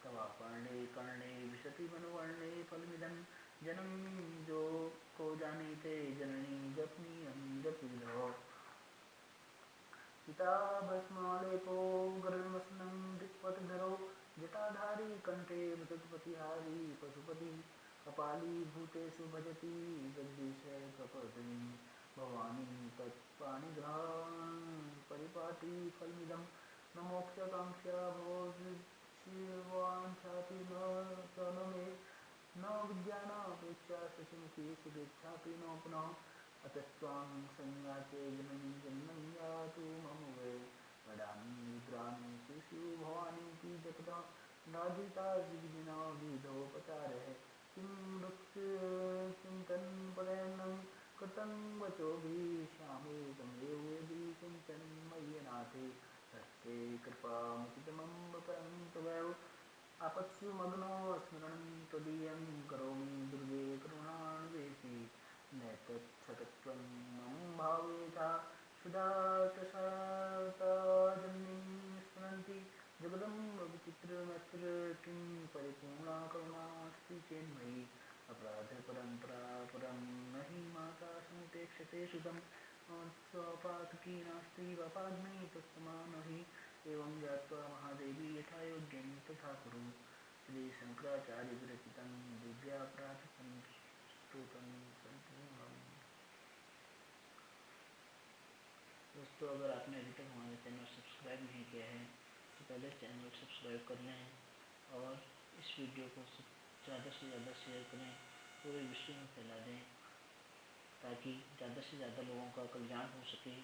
तवापर्णे कर्णे विशति मनुवर्णे फलमिदं जनं जो को जानीते जननी जपनीयं जपिविधौ चिताभस्मालेपो गर्भमस्नं दिक्पथधरो जटाधारी कण्ठे मृतपतिहारी पशुपति कपाली भूतेषु भजति जगदीशकपतिं भवानी तत्पाणिग्रहान् परिपाटी फलमिदं न मोक्षकाङ्क्षा भवशिवाञ्छापि न च न मे न विद्यानापेक्षा शशिमुखी शुभेच्छापि न पुनः अतस्त्वां संयाते जननी जन्मं यातु मम वै वदामि रुद्राणि शिशु भवानीति जपदा नाधिता विधिना विधोपचारः किं वृक्षचिन्तनपरायणं कृतं वचोभिः श्यामे तमेव यदि किञ्चन मय्यनाथे हस्ते कृपामुचितमम्ब परं तवैव आपत्सु मग्नो स्मरणं त्वदीयं करोमि दुर्गे करुणान्वेषि नैतच्छतत्वं मम भावेथा जगदातसाताजन्मीं स्फुरन्ति जगदम्ब विचित्रमत्र परिपूर्णा करुणास्ति चेन्मयि अपराधपरम्परा परं न हि माता समुपेक्षते सुतं स्वपातकी नास्ति वपाग्नि तत्समानो हि एवं ज्ञात्वा महादेवी यथा योग्यं तथा कुरु। श्री शंकराचार्य विरचितं दिव्यापराधं स्तोत्रं संपूर्णम्। दोस्तों, अगर आपने अभी तक हमारे चैनल सब्सक्राइब नहीं किया है तो पहले चैनल सब्सक्राइब कर लें और इस वीडियो को ज़्यादा से ज़्यादा शेयर करें, पूरे विश्व में फैला दें ताकि ज़्यादा से ज़्यादा लोगों का कल्याण हो सके।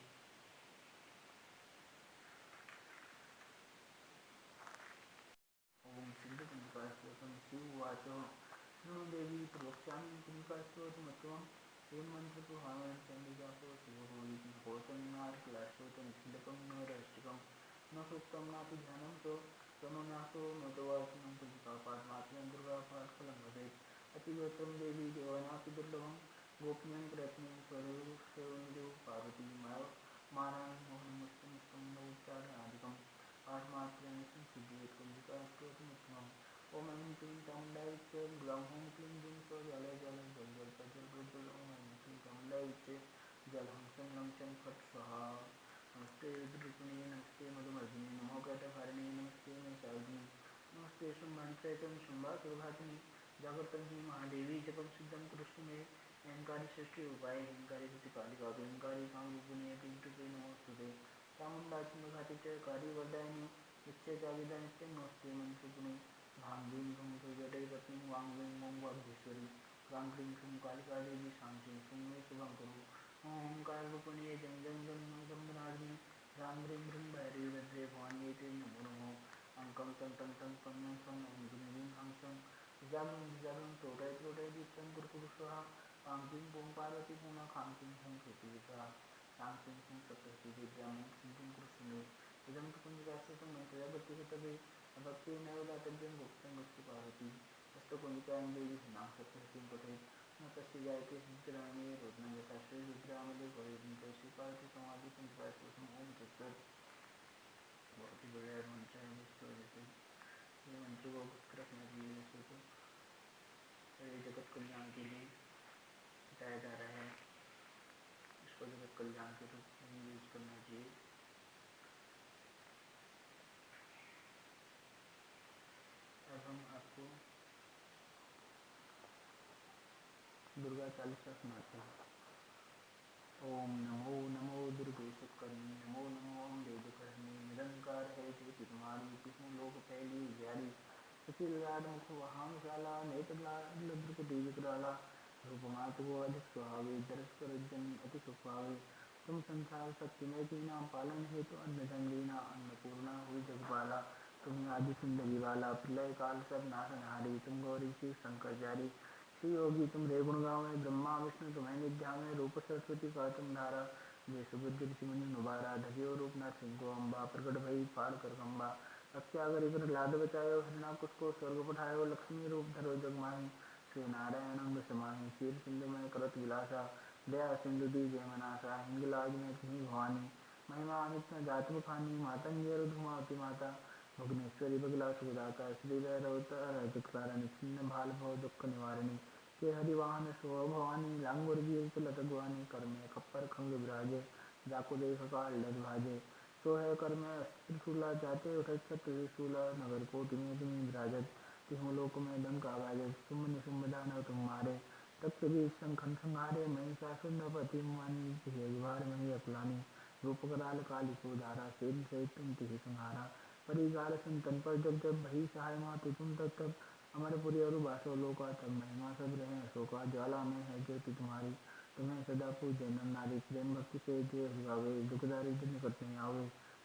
ओम सिद्धपुंजिकास्तोत्रं शिववाच नमो देवी प्रवक्ष्यामि पुंजिकास्तोत्रमत्वं एवं मंत्रप्रभावेन चण्डिकासो शिवोपवीतिकोचन्नारकलास्तोत्रं छिन्दकं न रहस्यकं न सूक्तं नापि ध्यानं च तनुन्यासो न च वाचनं पुंजिकापाठमात्रं दुर्गापाठफलं भवेत्। अतिगोत्रं देवी देवानापि दुर्लभं गोपनीयं प्रयत्नेन स्वरूपसेवनिधौ पार्वती मानान् मोहनमस्तमस्तं नवोच्चारणादिकं पाठमात्रेण संसिद्ध्येत् पुंजिकास्तोत्रमुत्तमम्। ओम ऐं क्लीं चामुण्डायै च ग्लौं हूं क्लीं जूं स जलय जलय जल जल प्रज्वल प्रज्वल। ओम ऐं क्लीं चामुण्डायै च जल हं चं लं चं फट् स्वाहा। नमस्ते रुद्ररूपिणे नमस्ते मधुमर्दिने नमो कैटभारिणे नमस्ते महिषासुरमर्दिने नमस्ते शुम्भनित्रयचं शुम्भासुरघातिने जागृतं हि महादेवी जपं सिद्धं कुरुष्व मे। अहंकारी सृष्टि उपाय अहंकारी प्रतिपालिका अहंकारी कामरूपिणी अग्निरूपे नमोस्तुते। चामुण्डा चण्डघाती च कार्यवर्धायिनी नित्यचाविदा नित्यं नमस्ते मंत्रपुणे। भां भीं भूं जटे पत्नी वां वीं मों वाग्देश्वरी क्रां क्रीं क्रूं कालिका देवी शां शीं शूं मे शुभं करो। ओंकार रूपिणे जं जं जं गंगनादिनी ह्रां ह्रीं ह्रीं भैरवी भद्रे भवानी ते नमो नमो। अंकं चं टं टं पं फं ऐं गिं गिं हं सं जागं त्रोटय त्रोटय दीप्तं कुरु स्वाहा। कां क्लीं पूं पार्वती पूर्णा खां क्लीं हूं पृथ्वीसा शां क्लीं हूं सप्तशती विद्या मं क्लीं क्लीं कुरुष्व मे। इदं तु पुंजिकास्तोत्रं मन्त्रया भक्तिकर्तव्ये अभक्तेनैव दातव्यं गुप्तं गुप्ति पार्वती। हस्तपुंजिकां देवी नाम सप्तशतीं पठेत् न तस्य जायते सिद्धिर्ग्रामे रोदनं यथा श्रीरुद्रामले भवेत्। श्री पार्वती संवादे पुंजिकास्तोत्रम्। ओम तत्सत्। बहुत ही बढ़िया मंत्र है दोस्तों। जैसे ये मंत्र को गुप्त रखना चाहिए वैसे तो जगत कल्याण के लिए बताया जा रहा है, इसको जगत कल्याण के रूप में यूज करना चाहिए। अब हम आपको दुर्गा चालीसा सुनाते हैं। ओम नमो नमो दुर्गे सुकर्णी नमो नमो वेदकर्णी निरंकार है ज्योति तुम्हारी जिसने लोक फैली जारी सुशील लाड मुख वहामशाला नेत्र लद्र को देवी कराला रूप मात को अधिक सुहावे दर्श कर जन अति सुखावे। तुम संसार सत्यमय कीना पालन है तो अन्न जन लीना अन्नपूर्णा हुई जगपाला। तुम आदि सुंदरी वाला प्रलय काल सब नाशनहारी तुम गौरी शिव शंकर जारी। श्री योगी तुम रे गुण गावे ब्रह्मा विष्णु तुम्हें निध्यावे रूप सरस्वती का तुम धारा जय सुबुद्धि ऋषि मुनि नुबारा धजियो रूप नाथ को अम्बा प्रकट भई फाड़ कर खम्बा। रक्षा गरीब लाद बचायो हिरणाकुश को स्वर्ग पठायो लक्ष्मी रूप धरो जग माही श्री नारायण अंग समाही क्षीर सिंधु में करत विलासा दया सिंधु दी जय मनासा हिंगलाज में तुम्ही भवानी महिमा अमित न जात बखानी मातंगे रुद्रमावती माता भुवनेश्वरी बगला सुखदाता श्री भैरवतारण छिन्न भाल भव दुख निवारिणी के हरिवाहन स्व भवानी लांगुर वीर लतगवानी कर में खप्पर खंग विराजे जाको देख काल लद भाजे सो है कर में त्रिशूला जाते उठत त्रिशूला नगर कोटि में तुम्हें विराजत तिहु लोक में डंक आवाजत शुंभ निशुंभ दानव तुम मारे तप्त बीज शंखन संहारे महिषासुर नृपति मानी भार मही अकलानी रूप कराल काली को धारा शेर सहित तुम तिहि संहारा परिगाल संतन पर जब जब भई सहाय मातु तुम तब तब अमरपुरी और बासो लोका तब महिमा सब रहे अशोका ज्वाला में है ज्योति तुम्हारी तुम्हें सदा पूजे नर नारी प्रेम भक्ति से जो गावे दुखदारी दिन निकट नहीं आवे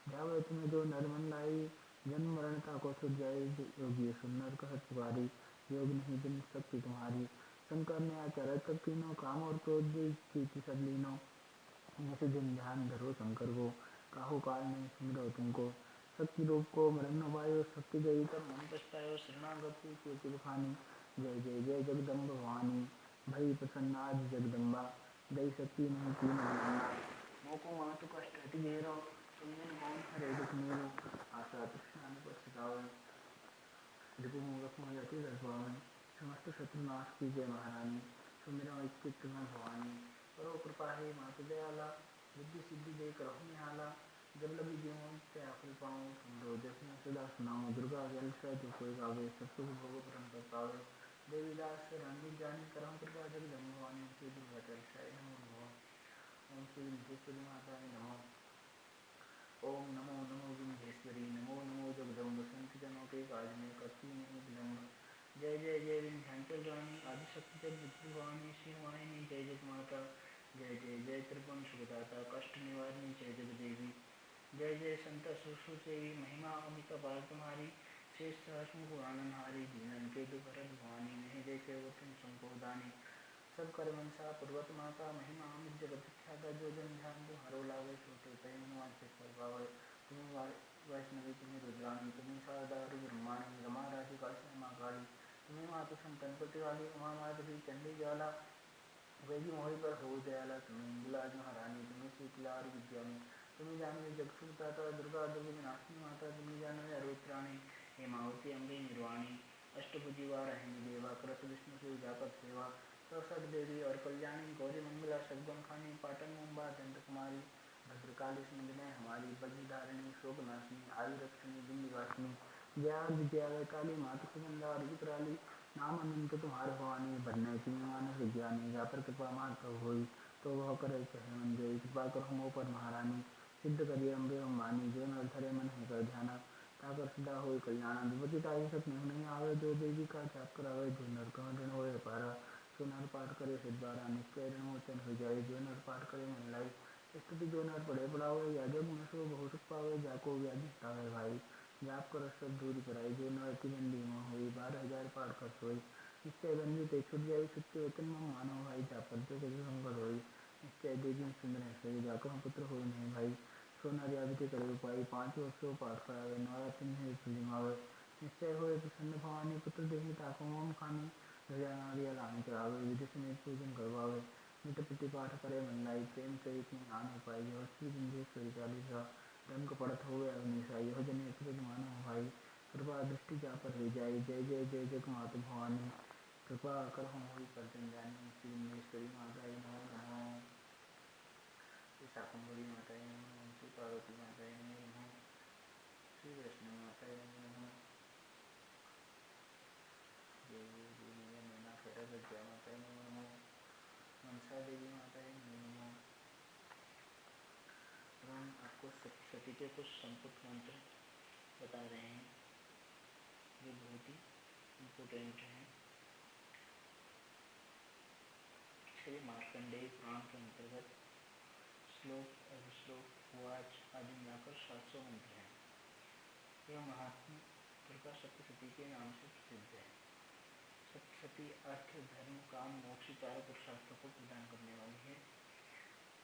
ध्यावे तुम्हें जो नर मन लाई जन्म मरणता को छुट जाए योगी सुनर कहत पुकारी योग नहीं बिन शक्ति तुम्हारी। शंकर ने आचार्य तक तीनों काम और क्रोध की सब लीनों निस दिन ध्यान धरो शंकर को काहू काल ने सुमरो तुमको शक्ति रूप को मरण न पायो शक्ति गई तब मन पछतायो शरणागत कीर्ति बखानी जय जय जय जगदम्ब भवानी भई प्रसन्न आज जगदम्बा दई शक्ति नहीं तीन अवलंबा मोको मातु कष्ट अति घेरो, तुम बिन कौन हरे दुख मेरो। आशा तृष्णा निपट सतावे, रिपु मूरख मोहि अति दस भावै। समस्त शत्रु नाश कीजिए महारानी, सुमिरौ एक चित्त में भवानी। करो कृपा हे मातु दयाला, रिद्धि सिद्धि दे करहु निहाला। जब लगी ज्यों त्याकुल पाऊँ, तुमरो जस सदा सुनाऊँ। दुर्गा जल जो कोई गावे, सब कुछ भोग परम पद पावे। देवी दास रणबीर जानी, करहु कृपा जगदम्ब भवानी। श्री दुर्गा जल नमो नमः। ओम श्री विंध्येश्वरी माताये नमः। ओम नमो नमो विंध्येश्वरी, नमो नमो जगदम्ब। संत जनों के काज में करती नहीं विलम्ब। जय जय जय विंध्याचल रानी, आदिशक्ति जगत भवानी। श्री वाहिनी जय जग माता, जय जय जय त्रिपुवन सुखदाता। कष्ट निवारिणी जय जग देवी, जय जय संत सुश्रु सेवी। महिमा अमित अपार तुम्हारी, शेष सहस्र मुख आननहारी। दीनन के दुख हरत भवानी, नहीं देखे वो तुम संकोदानी। सब कर मनसा पर्वत माता, महिमा अमित जगत ख्याता। जो जन ध्यान तुम्हारो लावे, छोटे तय हनुमान फल पावे। तुम्हें वैष्णवी तुम्हें रुद्राणी, तुम्हें शारदा ब्रह्माणी। रमा राशि का श्यामा काली, तुम्हें मातु संतन प्रतिवाली। उमा माधवी चंडी ज्वाला, वैगी मोहि पर हो दयाला। तुम्हें इंगलाज महारानी, तुम्हें शीतला विद्यानी। तुम्हें जानवी जग सुरताता, दुर्गा दुर्ग विनाशिनी माता। तुम्हें जानवी अरुत्राणी, हेमावती अम्बे निर्वाणी। अष्टभुजी वाराहिणी देवा, करत विष्णु शिव जापत सेवा। चौसठ देवी और कल्याणी, गौरी मंगला सद्गुण खानी। पाटन मुंबा दंत कुमारी, भद्रकाली स्मंदने हमारी। वज्रधारिणी शोकनाशिनी, आयु रक्षिणी बिंदवासिनी। जया विद्या काली, मातु सुगंधा विकराली। नाम अनंत तुम्हारे भवानी, भरने की मानस विज्ञानी। जा पर कृपा मान प्रभु होई, तो वह करे चाहे मन जोई। कृपा करो मो पर महारानी, सिद्ध करिए अम्बे अम्बानी। जो नर धरे मन है कर ध्याना, ताकर सदा होई कल्याण। विपति ताई सब नहीं आवे, जो देवी का जाप करावे। जो नर कह ऋण होए पारा, जो नर पाठ करे सिद्ध बारा। निश्चय ऋण मोचन हो जाए, जो नर पाठ करे मन लाई। स्तुति जो नर पढ़े पढ़ावे, या जग में सो बहु सुख पावे। जाको व्याधि हटावे भाई, जाप कर सब दूरी कराई। जो नर की दंडी में हुई, 12,000 पाठ कर सोई। निश्चय बंदी ते छुट जाई, सत्य वचन में मानो भाई। जा पर जो कभी संकट होई, निश्चय देवी सुंदर सोई। जाको हम पुत्र हो नहीं भाई, सो नर व्याधि करे उपाय। 5 वर्षों पाठ करावे, नवरात्र है जिमावे। निश्चय होए प्रसन्न भवानी, पुत्र देहि ताको मोम खानी। हृदय लाने चढ़ावे, विधि समेत पूजन करवावे। नित प्रति पाठ करे मन लाई, प्रेम सहित नहीं आन पाई। यह श्री विंध्येश्वरी चालीसा, रंग पड़त होवे अग्निसा। यह जने तुरंत मानो भाई, कृपा दृष्टि जा पर हो जाई। जय जय जय जग मातु भवानी, कृपा कर हम हुई कर जन जानी। श्री विंध्येश्वरी माता नमो नमः। श्री शाकंभरी माता नमो नमः। श्री पार्वती माता नमो नमः। श्री वैष्णव माता नमो नमः। देवी मैया नैना खैरा विद्या माता नमो नमः। मनसा देवी माता नमो नमः। अब हम आपको सती के कुछ संपुट मंत्र बता रहे हैं, जो बहुत ही इम्पोर्टेंट हैं। श्री मार्कंडेय पुराण के अंतर्गत श्लोक अभिश्लोक उवाच आदि मिलाकर 700 मंत्र हैं। यह महात्मा दुर्गा सप्तशती के नाम से प्रसिद्ध है। सप्तशती अर्थ धर्म काम मोक्ष चार पुरुषार्थों को प्रदान करने वाली है।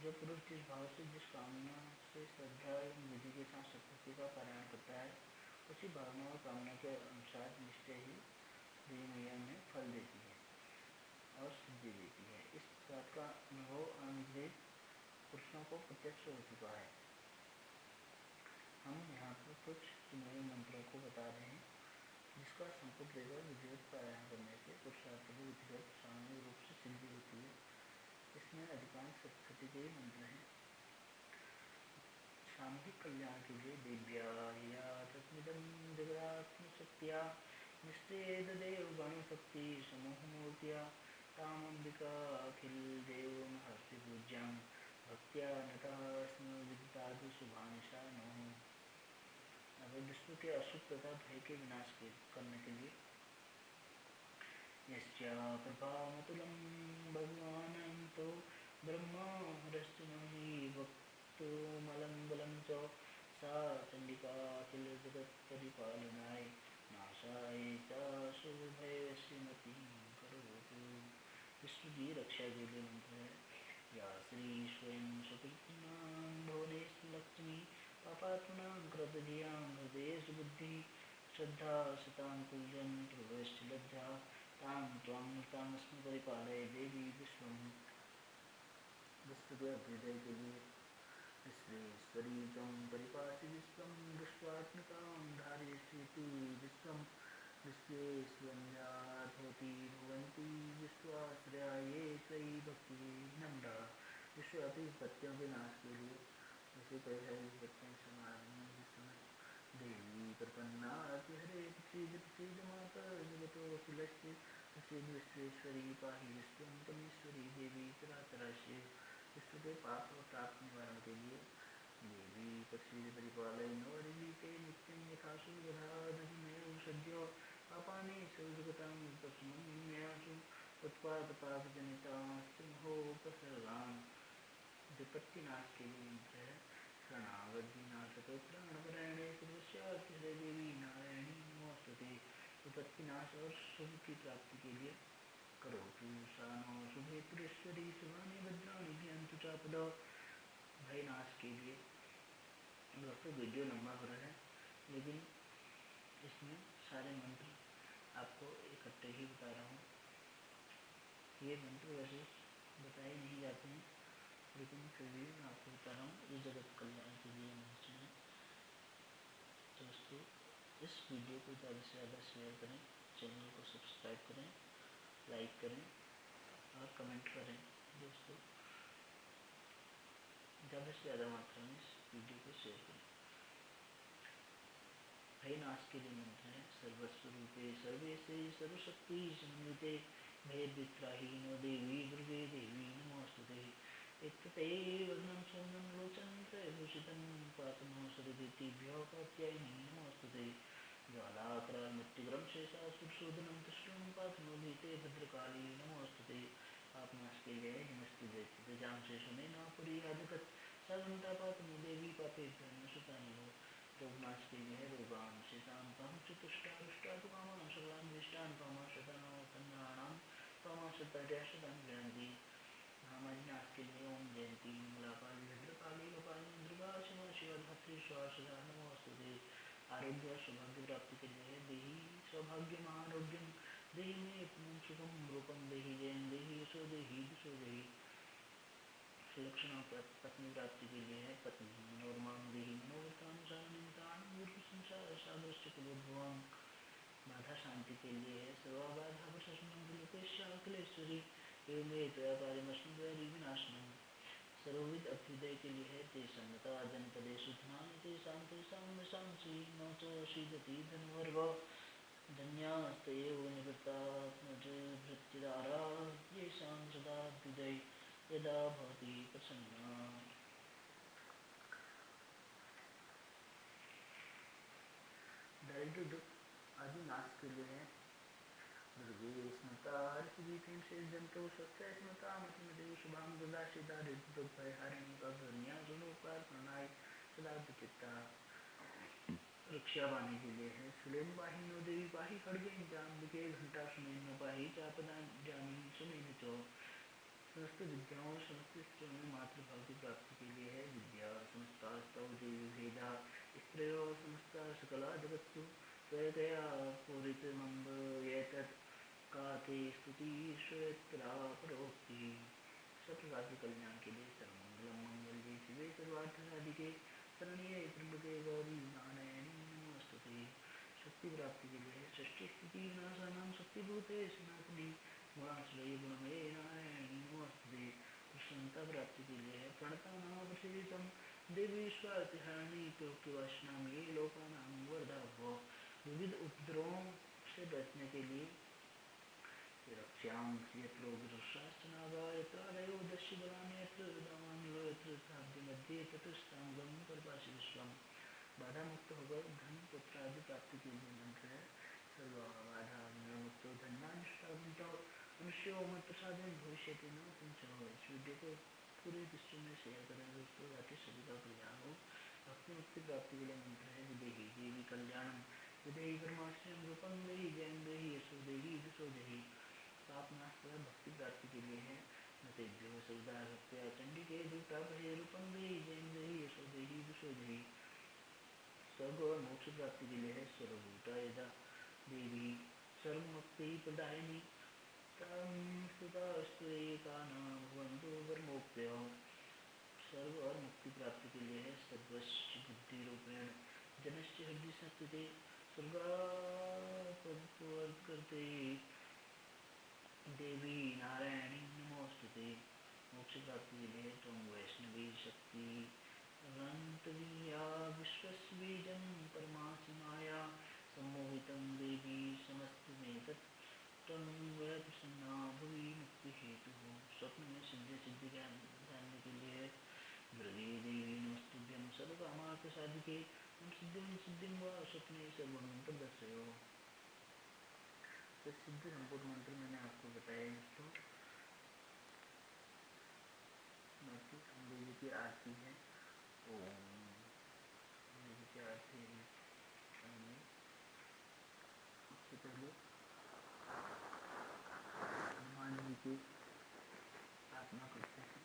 जो पुरुष जिस भाव से जिस कामना से श्रद्धा एवं विधि के साथ सप्तशती का पारायण करता है, उसी भावना और कामना के अनुसार निश्चय ही देवी मैया में फल देती है और सिद्धि देती है। इस बात का अनुभव अनुभव पुरुषों को प्रत्यक्ष हो चुका है। हम यहाँ पर कुछ चुने मंत्रों को बता रहे हैं, जिसका संपुट लेकर विधिवत पारायण करने से पुरुषार्थ की विधिवत सामान्य रूप से सिद्धि होती है। इसमें अधिकांश सप्तशती के मंत्र हैं। सामूहिक कल्याण के लिए देव्या या तस्मिदं जगदात्म शक्तिया निश्चेद देव गण शक्ति समूह मूर्तिया ताम अंबिका अखिल देव महर्षि पूज्यां भक्त्या नतः स्म विदितादि शुभानिशा नमो। अब विश्व के अशुभ तथा भय के विनाश करने के लिए यस्या प्रभामतुलं भगवानन्तो ब्रह्मा हरश्च मही भक्तो मलं बलं च सा चंडिका अखिल जगत परिपालनाय नाशाय च शुभभय श्रीमती करोतु। विश्व की रक्षा के लिए मंत्र है। या श्री स्वयं सुकृत्नां भुवनेश लक्ष्मी पापात्मनां कृतधियां हृदयेश बुद्धि श्रद्धा सतां पूजन प्रवेश लज्जा तां त्वां परिपालय देवी विश्व के अभ्युदय के लिए विश्वेश्वरी त्वं परिपासि विश्वं दृष्ट्वात्मिकां धारयसीति विश्वं विश्वेश्वरञ्जात् भवति भवन्ति विश्वाश्रया ये त्वयि भक्तिविनम्रा। विश्व अपनी विपत्तियों के नाश के लिए इसी तरह है विपत्तियों समाधान विश्व देवी प्रपन्ना हरे प्रसीद माता जगतो अखिलस्य प्रसीद विश्वेश्वरी पाहि विश्वं तमीश्वरी देवी तरातराशे। विश्व के पाप और ताप निवारण के लिए देवी प्रसीद परिपालय नवरिलीके नित्यं यथासु गधाधरिमेव सद्यो पापानि सर्वजगतां तस्मन्यासु उत्पादपापजनितास्तमहोपसर्गान्। विपत्ति नाश के लिए मंत्र है शरणागतिनाशतो प्राणपरायणे सर्वस्यार्थ हृदय देवी नारायणी नमोस्तुते। विपत्ति नाश और शुभ की प्राप्ति के लिए करोतु सानो शुभेतुरेश्वरी शिवानी भद्राणी ज्ञानतु चापद। भय नाश के लिए दोस्तों वीडियो लंबा हो रहा है लेकिन इसमें सारे मंत्र आपको इकट्ठे ही बता रहा हूँ। ये मंत्र वैसे बताए नहीं जाते हैं लेकिन फिर भी मैं आपको बता रहा हूँ ये जगत कल्याण के लिए मंत्र है। दोस्तों इस वीडियो को ज़्यादा से ज़्यादा शेयर करें, चैनल को सब्सक्राइब करें, लाइक करें और कमेंट करें। दोस्तों ज़्यादा से ज़्यादा मात्रा में इस वीडियो को शेयर करें। भय नाश के लिए मंत्र है सर्वस्वरूपे सर्वेशे सर्वशक्ति समन्विते भयवित्राहीनो देवी दुर्गे देवी नमोस्तुते। इत्यते वर्णं स्वर्णं लोचनत्रयभूषितं पातुमो सरदितिभ्यो कात्यायनी नमोस्तुते। ज्वालाकरालमृत्युग्रं शेषासुरशोधनं तुष्टं पातुमो भीते भद्रकाली नमोस्तुते। पापनाश के लिए नमस्ते दैत्यजां शेषुनेना पुरी आदकत् सर्वंता पातुमो देवी पापेभ्यो नमस्तानि नो। रोगनाश के लिए है रोगान शेषान पहम चतुष्टारुष्टात्मान सर्वान विष्टान पामा शतानो तन्नाणाम पामा शतार्याशतान जयंती। महामारी नाश के लिए ओम जयंती मंगलाकाली भद्रकाली कपाली दुर्गा शिवा शिवा धात्री स्वासदा नमोस्तुते। आरोग्य सौभाग्य प्राप्ति के लिए देहि सौभाग्य महारोग्यम देहि में पुनः सुखम रूपम देहि जयं देहि यशो देहि दुषो देहि। सुलक्षणा पत्नी प्राप्ति के लिए है पत्नी मनोरमान देहि मनोवृतानुसारनिमितान गुरु संसार सागरस्य कुलोद्भवान। बाधा शांति के लिए है सर्वाबाधा अखिलेश्वरी एवं कार्यमस्मि विनाशनम। सर्वविद अभ्युदय के लिए है ते सन्नता जनपदेषु धनानि तेषां तेषां निशांसि न च शीदति धनवर्ग। धन्यास्तेव निवृत्तात्मजभृत्यदारा येषां सदाभ्युदय यदा भवति प्रसन्ना। दारिद्र्य दुख आदि नाश के लिए है दुर्गे स्मृता हर्षदीपिं से जंतो सत्य स्मृता मतिमदेव शुभां दुर्दाशी दारिद्र्य दुख भयहारिणी भगवन्या गुणोपकार प्रणाय सदा चित्ता। रक्षा पाने के लिए है सुलेम पाही नो देवी पाही खड़गे जाम्बिके घंटा सुमेन पाही चापदान जामी सुमेन चो। समस्त विद्याओं समस्त स्त्रियों में मातृभाव की प्राप्ति के लिए है विद्या समस्तास्तव देवी भेदा स्त्रियो समस्ता सकला जगत्सु त्वया पूरितमम्ब एतत् का ते स्तुति श्वेत्रा परोक्ति। सब प्रकार के कल्याण के लिए सर्वमंगलम मंगल्ये शिवे सर्वार्थ साधिके शरण्ये त्र्यंबके गौरी नारायणी नमोस्तुते। शक्ति प्राप्ति के लिए सृष्टि स्थिति विनाशानां शक्तिभूते सनातनी गुणाश्रयी गुणमये नारायणी नमोस्तुते। प्रसन्नता प्राप्ति के लिए है प्रणतानां प्रसीदितं देवी स्वातिहारिणी प्रोक्तवासनां ये लोकानां वर्धाभो। विविध उपद्रवों से बचने के लिए रक्षां यत्रोगशास्त्रनागा यत्रादयो दस्युबलानि यत्र दामानिलो यत्र मध्ये तटस्थांगं कर्पासि विश्वं। बाधा मुक्त होकर धन पुत्र आदि प्राप्ति के लिए मंत्र है सर्वबाधा मुक्तो धन्यानुष्ठावंतो मनुष्यो मत प्रसादेन भविष्यति न किंचन। इस वीडियो को पूरे विश्व में शेयर करें दोस्तों ताकि सभी का कल्याण हो। भक्ति मुक्ति प्राप्ति के लिए मंत्र है विदेही देवी कल्याणम विदेही परमाश्रयं रूपम देहि जयं देहि यशो देहि दुषो देहि। पाप नाश तथा भक्ति प्राप्ति के लिए है नतेभ्यो सविता भक्त्या चंडिके दूता भय रूपम देहि जयं देहि यशो देहि दुषो देहि। स्वर्ग और मोक्ष प्राप्ति के लिए है सर्वभूता यदा देवी सर्वमुक्ति प्रदायिनी तम सुतास्तु एकानां भवन्तु परमोक्तयो। स्वर्ग और मुक्ति प्राप्ति के लिए सद्वश्च बुद्धि रूपेण जनश्च हृदय सत्य स्वर्गापवर्त करते देवी नारायणी नमोस्तुते। मोक्ष प्राप्ति के लिए तुम वैष्णवी शक्ति रंतवीया विश्वस्य बीजं परमासि माया सम्मोहितं देवी समस्तमेतत् तन्वय प्रसन्ना भुवि मुक्ति हेतु। स्वप्न में सिद्धि जानने के लिए ब्रवी देवी नमस्तुभ्यं सर्वकामार्थ साधिके हम सिद्धिं वा स्वप्ने सर्वमंत्र दर्शयो। तो सिद्धि संपूर्ण मंत्र मैंने आपको बताया तो बाकी अम्बे जी की आरती है। ओम अम्बे जी की आरती सबसे पहले हनुमान जी की प्रार्थना करते हैं।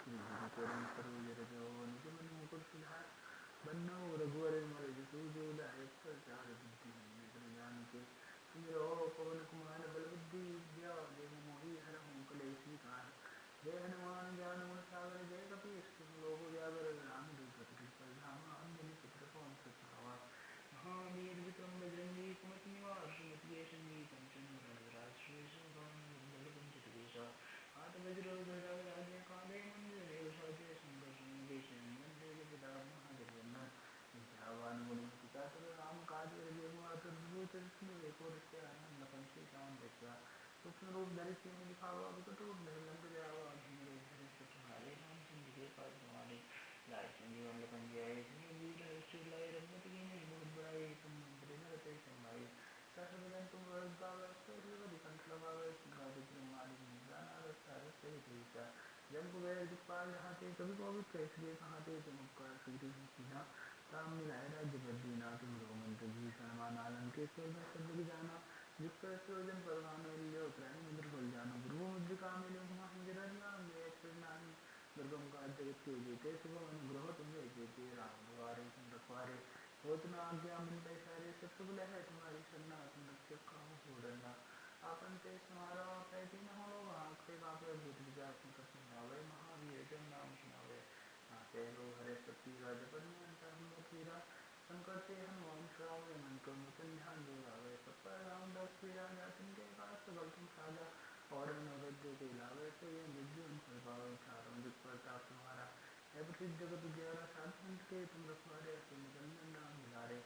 श्री गुरु चरण सरोज रजो निज मन मुकुर सुधार बन्नो रघुवर मर जसु जो दायक प्रचार बुद्धि निधन जान के सुमिरो पवन कुमार बल बुद्धि विद्या देव मोहि हरहु कलेश विकार। जय हनुमान ज्ञान गुण सागर जय कपीश लोक उजागर रामदूत अतुलित धामा अंजनी पुत्र पवन सुत नामा। महावीर विक्रम बजरंगी कुमति निवार सुमति के संगी कंचन वरण विराज सुभेश मंगल कुंचित केसा हाथ वज्र ध्वजा विराजय कांधे मंदिर साजे शंकर सुमन केशन वंदे जगदा महादेव वंदन विद्यावान गुणवती चातुर राम काज विरजय मातुर भूत विष्णु को आनंद लखन श्रीकांत बचा सूक्ष्म रूप धरि सिंह दिखावा विकट रूप धरि लंक जरावा भीम रूप धरि सुख भाले रामचंद्र के पास हमारे लाल संजीवन लखन जियाए श्रीमद हर्ष लाए रघुपति की नहीं बहुत बड़ाई तुम मंत्र नरते समाये सहस बदन तुम वरद गावे सूर्य कंठ लगावे सिंहादित ब्रह्मादि मुद्रा नारद सारद सहित ईसा जब कुबेर दिखपाल जहाते कभी पवित्र कैसलिए कहाते तुम उपकार सुग्रीव कीना राम मिलाए राज्य बद्रीना तुम रो मंत्र जी हनुमान आलंकेश्वर में सब जाना जिस पर सुरजन परवान लियो त्रैन मुद्र फल जानो ध्रुव मुद्रिका मिलो हुमां जरनिया में अक्षर नामी दुर्गम का जगत के जेते सुगम अनुग्रह तुम जेते राम द्वारे तुम रखवारे होत न आज्ञा बिन पैसारे सब सुख है तुम्हारी शरणा तुम रक्षक काहू को डरना आपन ते तुम्हारा पैती न हो भाग से कापे भूत विचार तुम कपि नावे महावीर जन नाम सुनावे नाते रो हरे सती राज परमेंता हनुमत वीरा संकट से हनुमान छुड़ावे मन को मुकुंद ध्यान जो लावे सब पर रामदास श्री राजा तिनके काज सकल तुम साजा और नैवेद्य के लावे तो ये निर्जन फल पावे चारों जुग प्रताप तुम्हारा है प्रसिद्ध जगत ग्यारह सात संत के तुम रखवारे तुम निकंदन राम दुलारे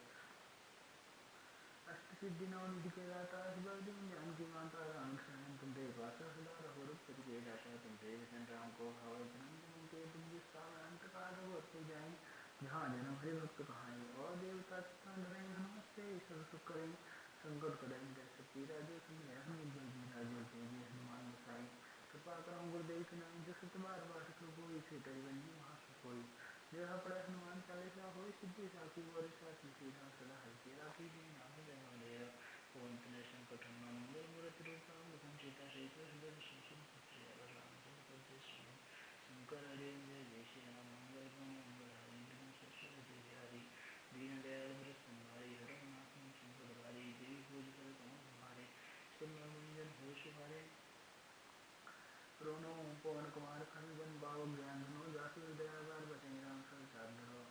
अष्ट सिद्धि नौ निधि के दाता शिवदीन ज्ञान की माता राम शरण तुम देव पासा सदा रहो रघुपति के दाता तुम देव सन राम को भावे जन्म जन्म के तुम जिसका अंत काल रघुपति जाए जहाँ जन्म हरि भक्त कहाई और देवता चित्तान धरें हनुमत से सब सुख करें संकट करें जैसे पीरा जो सुन हनुमत जीरा जो तेजी हनुमान गोसाई कृपा करो गुरुदेव की नाम जो सत बार बार कोई छेटई बंदी महासुख कोई जो पड़े हनुमान चालीसा हो सिद्धि साखी और साखी सीधा सदा हल्की राखी जी नाम जय पवन तनय संकट हनुमान मंगल मूर्ति रूप राम लखन सीता सहित हृदय सुन पुत्र रामचंद्र पद शंकर हरि जय जय श्री राम मंगल मंगल हरि सरस्वती हरि दीन दयाल भरत संभारी हर नाथ संकट भारी देवी पूज कर कमल हमारे मंजन हो सुहारे रोनो पवन कुमार खंडन बावक ज्ञान धनो जासु दयागार बचन राम सल साधनो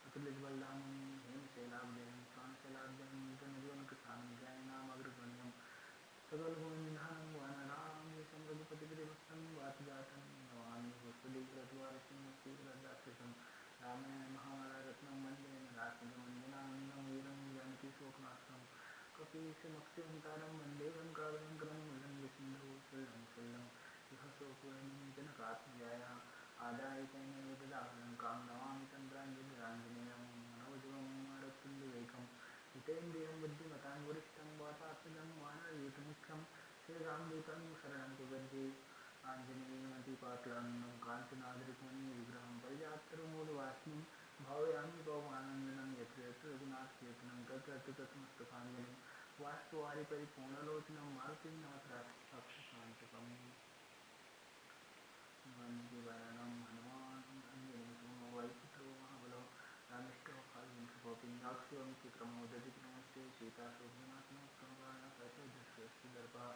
अतुलित बलदाम हेम शैलाभ जयम स्वान शैलाभ जयम जन जीवन कृष्ण जय नाम अग्रगण्यम सकल गुण निधानम वानराम येषम रघुपति गिरिभक्तम वात जातम नमामि पुष्पदि प्रद्वार सिंहस्ति प्रदाक्षितम रामायण महामाला रत्नम वंदे नारायणम वीरम जानकी शोकनाशनम कपीशमक्षयंतारम वंदे लंकाभयंकरम उल्लंघ्य सिंधु सल्लम सल्लम विहसोपुरं जनकात्मजाया आदाय तैमेवददाहलङ्कां नमामि चन्द्राञ्जलिराञ्जनेयं मनोजवं मारुत्तुल्यवेगं जितेन्द्रियं बुद्धिमतां वरिष्ठं वातात्मजं वानरयूथमुख्यं श्रीरामदूतं शरणं प्रपद्ये आञ्जनेयमतिपाटलानन्दं काञ्चनाद्रिकमणिविग्रहं परिजातरुमूलवासिनं भावयामि पवमानन्दनं यत्र यत्र रघुनाथकीर्तनं तत्र तत्र तत्मस्तकाञ्जलिं वास्तुवारि परिपूर्णलोचनं मारुतिं नाथ राक्षसान्तकम् वन्दे हनुमान अंजनी सुमो वायुपुत्रो महाबलो रामिष्ठो खाल्यं सुकोपिन्दाक्षो विक्रमो दधिक्रमस्य सीता शोभनात्मकं दर्पः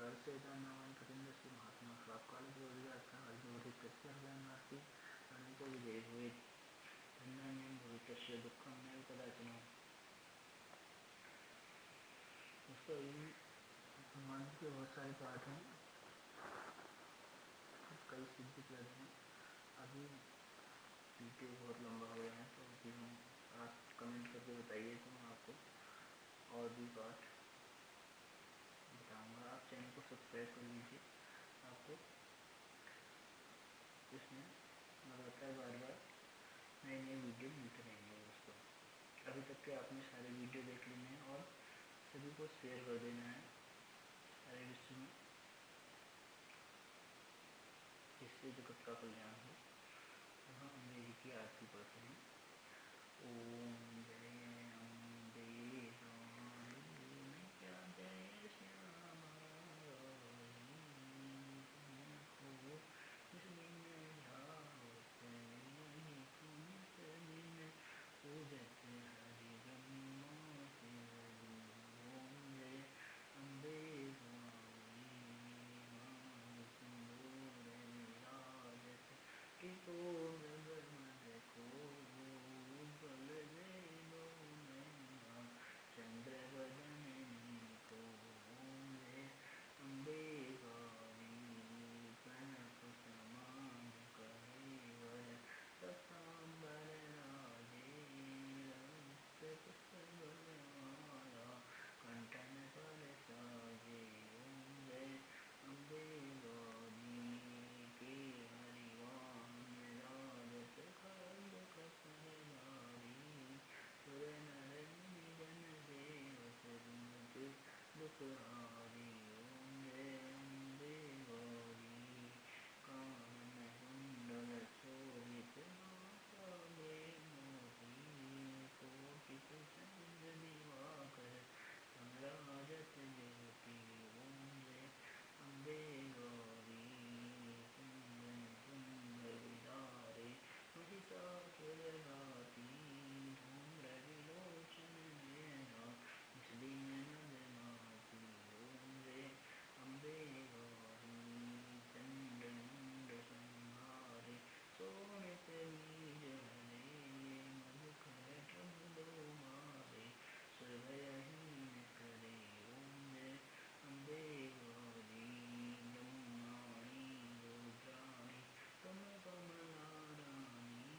दर्शयितान्नामं प्रतिन्दस्य महात्मा स्वाकालिको विजातः अल्पवृत्तस्य नास्ति को विजयी भवेत् धन्यान्यं भवितस्य दुःखं नैव कदाचन। उसका मंत्र के बहुत सारे पाठ हैं, कई सिद्धि प्रद हैं। अभी वीडियो बहुत लंबा हो गया है तो अभी हम आप कमेंट करके बताइए तो मैं आपको और भी पाठ बताऊंगा। आप चैनल को सब्सक्राइब कर लीजिए, आपको इसमें लगातार बार बार नए नए वीडियो मिलते रहेंगे दोस्तों। अभी तक के आपने सारे वीडियो देख लेने हैं और सभी को शेयर कर देना है सारे विश्व में, जिससे जगत का कल्याण हो। अब हम अम्बे जी की आरती पढ़ते हैं। ओम जय अम्बे भवानी मैया जय श्यामा को जिस दिन ध्यावत यही तुम दिन पूजत हरि ब्रह्मा शिव। ओम जय अम्बे भवानी मान सिंदूर विराजत त्रिकोण गगन को उज्ज्वल वेलो नैना चंद्र बदन को। ओम जय अम्बे गौरी कनक समान कलेवर रक्तांबर राजे रक्त पुष्प बरमाला कंठन पर साजे। ओम जय अम्बे गौरी के हरिवान राजत खड्ग कपरधारी सुर नर मुनि जन सेवक दुनुके दुखहारी। ओम जय अम्बे गौरी कानन कुंडल शोभित नासाग्रे मोती कोटि चंद्र दिवाकर समराजत ज्योति। ओम जय अम्बे गौरी कुंदन कुंडल विदारे महिषासुर घाती धूम्र विलोचन नयना निज दीन नाथी। ओम जय अम्बे गौरी चंड मुंड संहारे शोणित बीज हरे मधुकर टभ दो मारे सुरभयहीन करे। ओम जय अम्बे गौरी ब्रह्माणी रुद्राणी तुम कमला रानी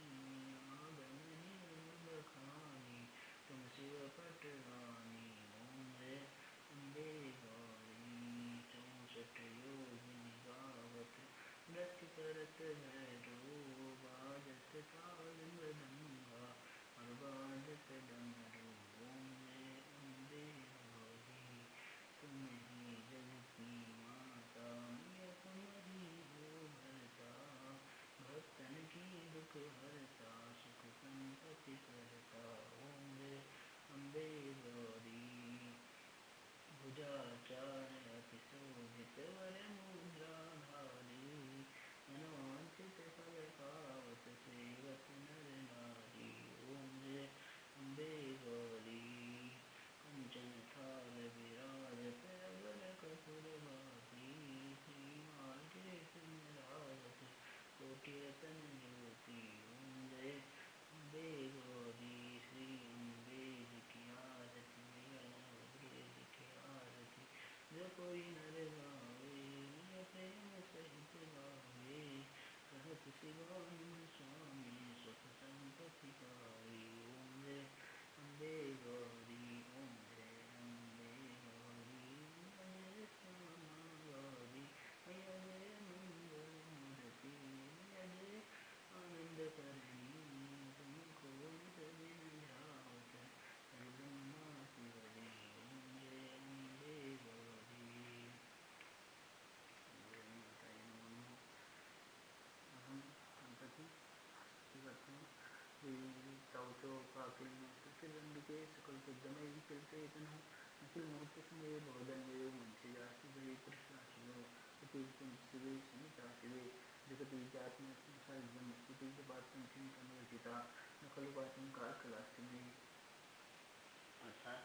आगम निर्मल बखानी तुम शिव पटरानी। ओम जय अम्बे गौरी 64 योगिनी गावत नृत्य करत भैरो बाजत ताल मृदंगा और बाजत डमरू। ओम जय अम्बे गौरी तुम ही जग की माता मैया तुम ही हो भरता भक्तन की दुख हरता सुख संपत्ति करता। ओम जय अम्बे गौरी भुजाचार अति शोभित वर मुद्रा धारी मनोवांछित फल पावत सेवत नर नारी। ओम जय अम्बे गौरी कंचन थाल विराजत अगर कपूर बाती श्रीमार्गेत विराजत कोटि रतन ज्योति। ओम जय अम्बे गौरी श्री अम्बे जी की आरती मैया नवग्रह जी की आरती जो कोई नर गावे मैया प्रेम सहित गावे कहत शिवानंद स्वामी सुख संपत्ति पावे। ओम जय अम्बे गौरी ओम जय अम्बे गौरी मैया जय श्यामा गौरी मैया जय मंगल मूर्ति मैया जय आनंद करणी तुमको नित दिन ध्यावत हरि ब्रह्मा शिव जी। ओम जय अम्बे गौरी जय माता नमः। हम गणपति की करते हैं। तव पाकिल सुखिरंबिके सकल सुद्धमय विकल्पे तनः अखिल मूर्ति स्मय बहुधन वयो मंसिया शिवे कृष्णा शिवो अतिरिक्तम शिवे समिता शिवे जगत विद्यात्म संसार जम स्तुति पात्रम चिंतन वर्जिता न खलु पात्रम काल कलाष्टमी। अर्थात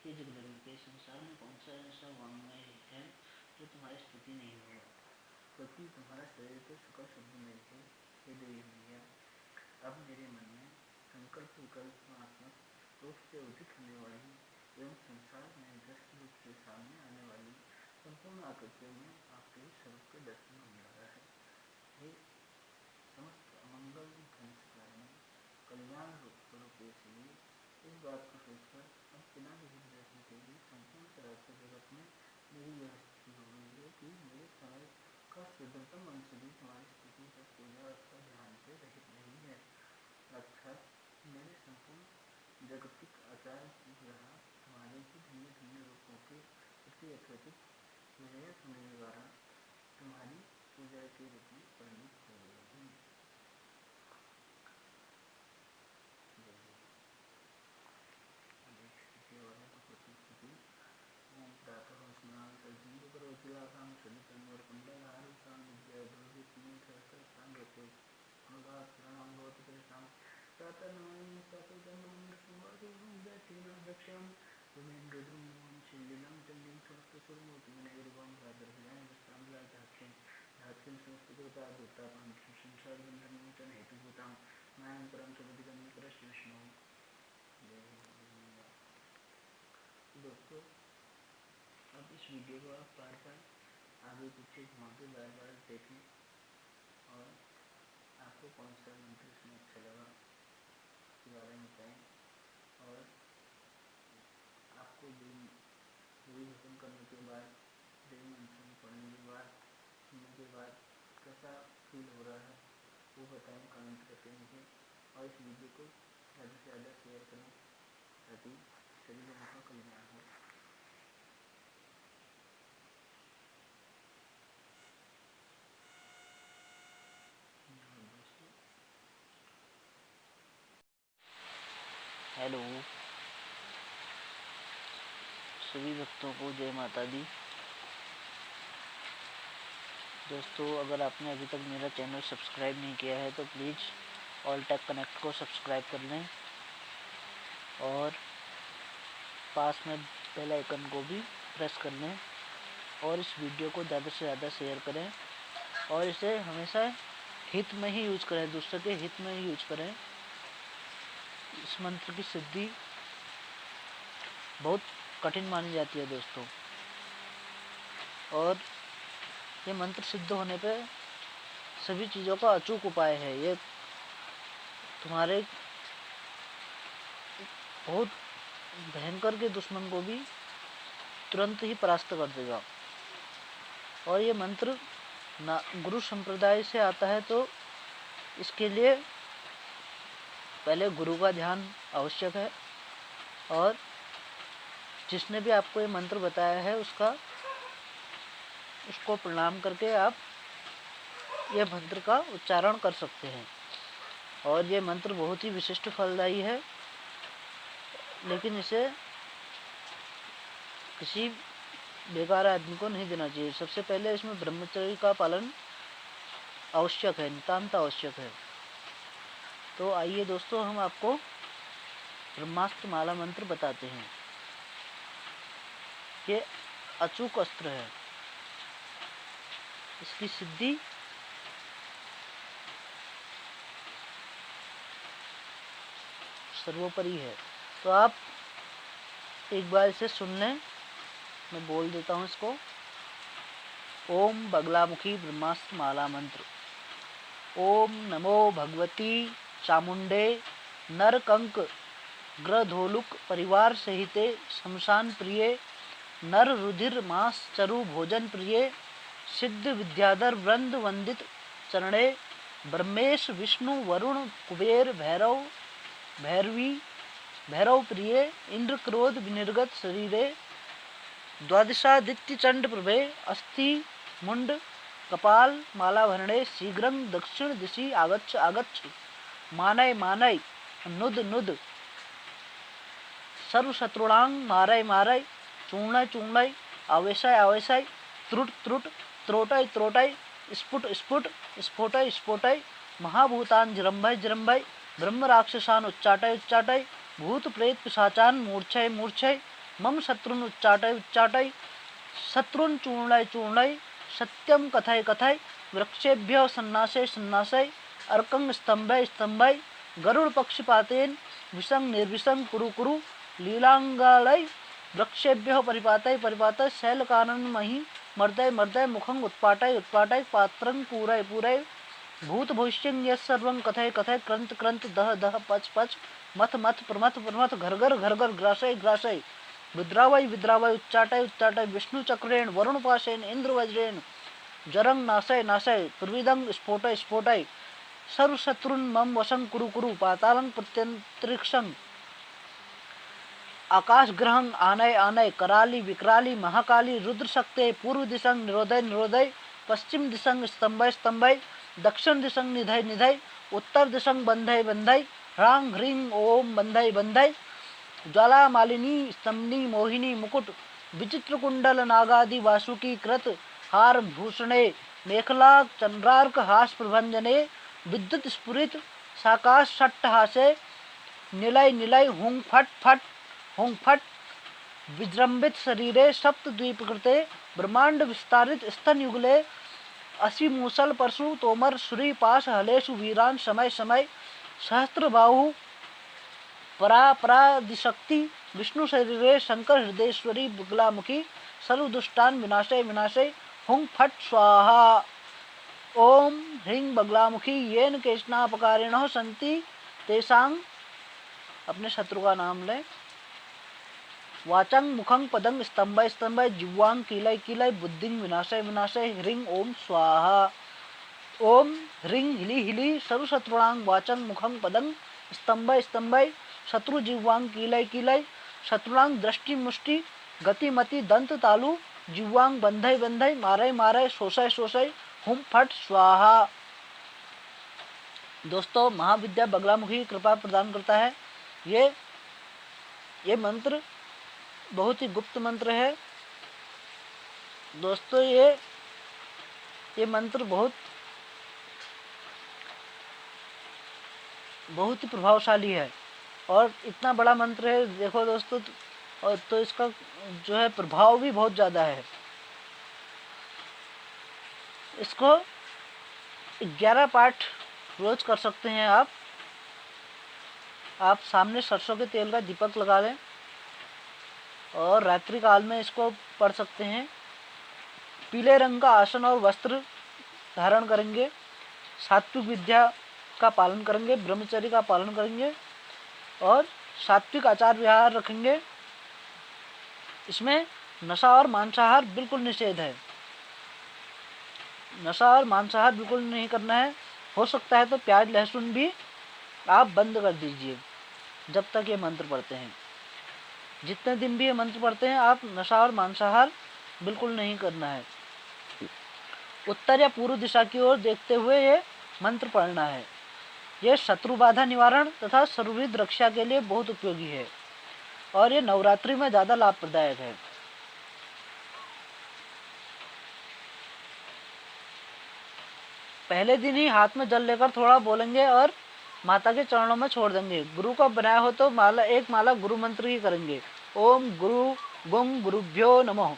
हे जगदम्ब के संसार में कौन सा ऐसा वांग्मय है जो तुम्हारी स्तुति नहीं होगा, क्योंकि तुम्हारा शरीर तो सकल शुद्धमय है। हे देवी मैया अब मेरे मन में संकल्प विकल्पात्मक रूप से उदित होने वाली एवं संसार में दृष्ट रूप से सामने आने वाली संपूर्ण आकृतियों में आपके स्वरूप के दर्शन होने लगा है। हे समस्त अमंगल ध्वंस कारण कल्याण स्वरूप इसलिए इस बात को सोचकर अब बिना किसी प्रयत्न के भी संपूर्ण चराचर जगत में मेरी यह स्थिति हो गई है कि मेरे समय का शुद्धतम अंश भी तुम्हारी स्थिति तक पूजा अथवा ध्यान से रहित नहीं है। अर्थात मेरे संपूर्ण जागतिक आचार विहार तुम्हारे ही भिन्न भिन्न रूपों के प्रति अत्यधिक विधेयक होने के कारण तुम्हारी पूजा के रूप में परिणित हो गए हैं। दोस्तों, अब इस वीडियो को आप बार बार आगे पीछे घुमा के बार बार देखें और आपको कौन सा मंत्र इसमें अच्छा लगा इसके बारे में बताएं और आपको देवी हुक्म करने के बाद देवी मंत्र पढ़ने के बाद सुनने के बाद कैसा फील हो रहा है वो बताएं कमेंट करके मुझे। और इस वीडियो को ज़्यादा से ज़्यादा शेयर करें ताकि सभी लोगों का कल्याण हो। हेलो सभी भक्तों को जय माता दी। दोस्तों, अगर आपने अभी तक मेरा चैनल सब्सक्राइब नहीं किया है तो प्लीज़ ऑल टेक कनेक्ट को सब्सक्राइब कर लें और पास में बेल आइकन को भी प्रेस कर लें और इस वीडियो को ज़्यादा से ज़्यादा शेयर करें और इसे हमेशा हित में ही यूज करें, दूसरे के हित में ही यूज करें। इस मंत्र की सिद्धि बहुत कठिन मानी जाती है दोस्तों, और ये मंत्र सिद्ध होने पे सभी चीज़ों का अचूक उपाय है। ये तुम्हारे बहुत भयंकर के दुश्मन को भी तुरंत ही परास्त कर देगा। और ये मंत्र गुरु संप्रदाय से आता है तो इसके लिए पहले गुरु का ध्यान आवश्यक है और जिसने भी आपको ये मंत्र बताया है उसको प्रणाम करके आप ये मंत्र का उच्चारण कर सकते हैं। और ये मंत्र बहुत ही विशिष्ट फलदायी है, लेकिन इसे किसी बेकार आदमी को नहीं देना चाहिए। सबसे पहले इसमें ब्रह्मचर्य का पालन आवश्यक है, नितांत आवश्यक है। तो आइए दोस्तों, हम आपको ब्रह्मास्त्र माला मंत्र बताते हैं। ये अचूक अस्त्र है, इसकी सिद्धि सर्वोपरि है। तो आप एक बार इसे सुन लें, मैं बोल देता हूँ इसको। ओम बगलामुखी ब्रह्मास्त्र माला मंत्र। ओम नमो भगवती चामुंडे नरकंक ग्रधोलुक परिवार सहिते शमशान प्रिय नर रुधिर मास चरु भोजन प्रिय सिद्ध विद्याधर वृंद वंदित चरणे ब्रह्मेश विष्णु वरुण कुबेर भैरव भैरवी भैरव प्रिय इंद्र क्रोध विनिर्गत शरीरे द्वादशादित्य चंड प्रभे अस्थि मुंड कपाल मालाभरणे शीघ्रं दक्षिण दिशि आगच्छ आगच्छ मानय मानय नुद नुद सर्वशत्रुणां मारय मारय चूर्णय चूर्णय आवेशय आवेशय त्रुट त्रुट त्रोटय त्रोटय स्फुट स्फुट स्फोटय स्फोटय महाभूतान जृंभय जृंभय ब्रह्म राक्षसान उच्चाटय उच्चाटय भूत प्रेत पिशाचान मूर्छय मूर्छय मम शत्रुन उच्चाटय उच्चाटय शत्रुन चूर्णय चूर्णय सत्यम कथय कथय वृक्षेभ्य सन्नासय सन्नासय अर्कं स्तंभय स्तंभय गरुड़ पक्षपातेन विसंग निर्विसंग कुरु कुरु लीलांगालय वृक्षेभ्यो परिपातय परिपातय शैलकानन मही मर्दय मर्दय मुखं उत्पाटय उत्पाटय पात्रं पूरय पूरय भूत भविष्यं यस्सर्वं कथय कथय क्रंत क्रंत दह दह पच पच मथ मथ प्रमथ प्रमथ घर घर ग्रासय ग्रासय विद्रावय विद्रावय उच्चाटय उच्चाटय विष्णु चक्रेण वरुण पाशेन इंद्र वज्रेण जरंग नासय नासय त्रिविदंग स्फोटय स्फोटय सर्वशत्रुन् मम वशं कुरु कुरु पातालं प्रत्यंतरिक्षं आकाश ग्रहं आनय आनय कराली विकराली महाकाली रुद्र शक्ते पूर्व दिशं निरोधय निरोधय पश्चिम दिशं स्तंभय स्तंभय दक्षिण दिशं निधय निधय उत्तर दिशं बंधय बंधय ह्रांग ह्रीं ओम बंधय बंधय ज्वाला मालिनी स्तंभनी मोहिनी मुकुट विचित्र कुंडल नागादि वासुकी कृत हार भूषणे मेखला चंद्रार्क हास प्रभंजने विद्युत स्फुरित साकाश षट्टहासे निलय निलय हुं फट फट हुं फट विजृंभित शरीरे सप्तद्वीप कृते ब्रह्मांड विस्तारित स्तन युगले असी मूसल परशु तोमर श्री पाश हलेशु वीरान समय समय सहस्त्र बाहु परा परादिशक्ति विष्णु शरीरे शंकर हृदयेश्वरी बुगलामुखी सर्वदुष्टान विनाशय विनाशय हुं फट स्वाहा ओम ह्रीं बगलामुखी येन केशनापकारिणः सन्ति तेषां अपने शत्रु का नाम लें वाचं मुखं पदं स्तंभय स्तंभय जिह्वां कीलय कीलय बुद्धिं विनाशय विनाशय ह्रीं ओम स्वाहा ओम ह्रीं हिली हिली सर्वशत्रुणां वाचं मुखं पदं स्तंभय स्तंभय शत्रु जिह्वां कीलय कीलय शत्रुणां दृष्टि मुष्टि गति मति दंत तालु जिह्वां बंधय बंधय मारय मारय शोषय शोषय हुं फट स्वाहा। दोस्तों महाविद्या बगलामुखी कृपा प्रदान करता है। ये मंत्र बहुत ही गुप्त मंत्र है दोस्तों। ये मंत्र बहुत ही प्रभावशाली है और इतना बड़ा मंत्र है देखो दोस्तों। और तो इसका जो है प्रभाव भी बहुत ज़्यादा है। इसको 11 पाठ रोज कर सकते हैं आप सामने सरसों के तेल का दीपक लगा लें और रात्रि काल में इसको पढ़ सकते हैं। पीले रंग का आसन और वस्त्र धारण करेंगे, सात्विक विद्या का पालन करेंगे, ब्रह्मचर्य का पालन करेंगे और सात्विक आचार व्यवहार रखेंगे। इसमें नशा और मांसाहार बिल्कुल निषेध है। नशा और मांसाहार बिल्कुल नहीं करना है। हो सकता है तो प्याज लहसुन भी आप बंद कर दीजिए जब तक ये मंत्र पढ़ते हैं। जितने दिन भी ये मंत्र पढ़ते हैं आप नशा और मांसाहार बिल्कुल नहीं करना है। उत्तर या पूर्व दिशा की ओर देखते हुए ये मंत्र पढ़ना है। ये शत्रु बाधा निवारण तथा सर्वविध रक्षा के लिए बहुत उपयोगी है और ये नवरात्रि में ज़्यादा लाभप्रदायक है। पहले दिन ही हाथ में जल लेकर थोड़ा बोलेंगे और माता के चरणों में छोड़ देंगे। गुरु का बनाया हो तो एक माला गुरु मंत्र ही करेंगे। ओम गुरु गुम गुरुभ्यो नमः।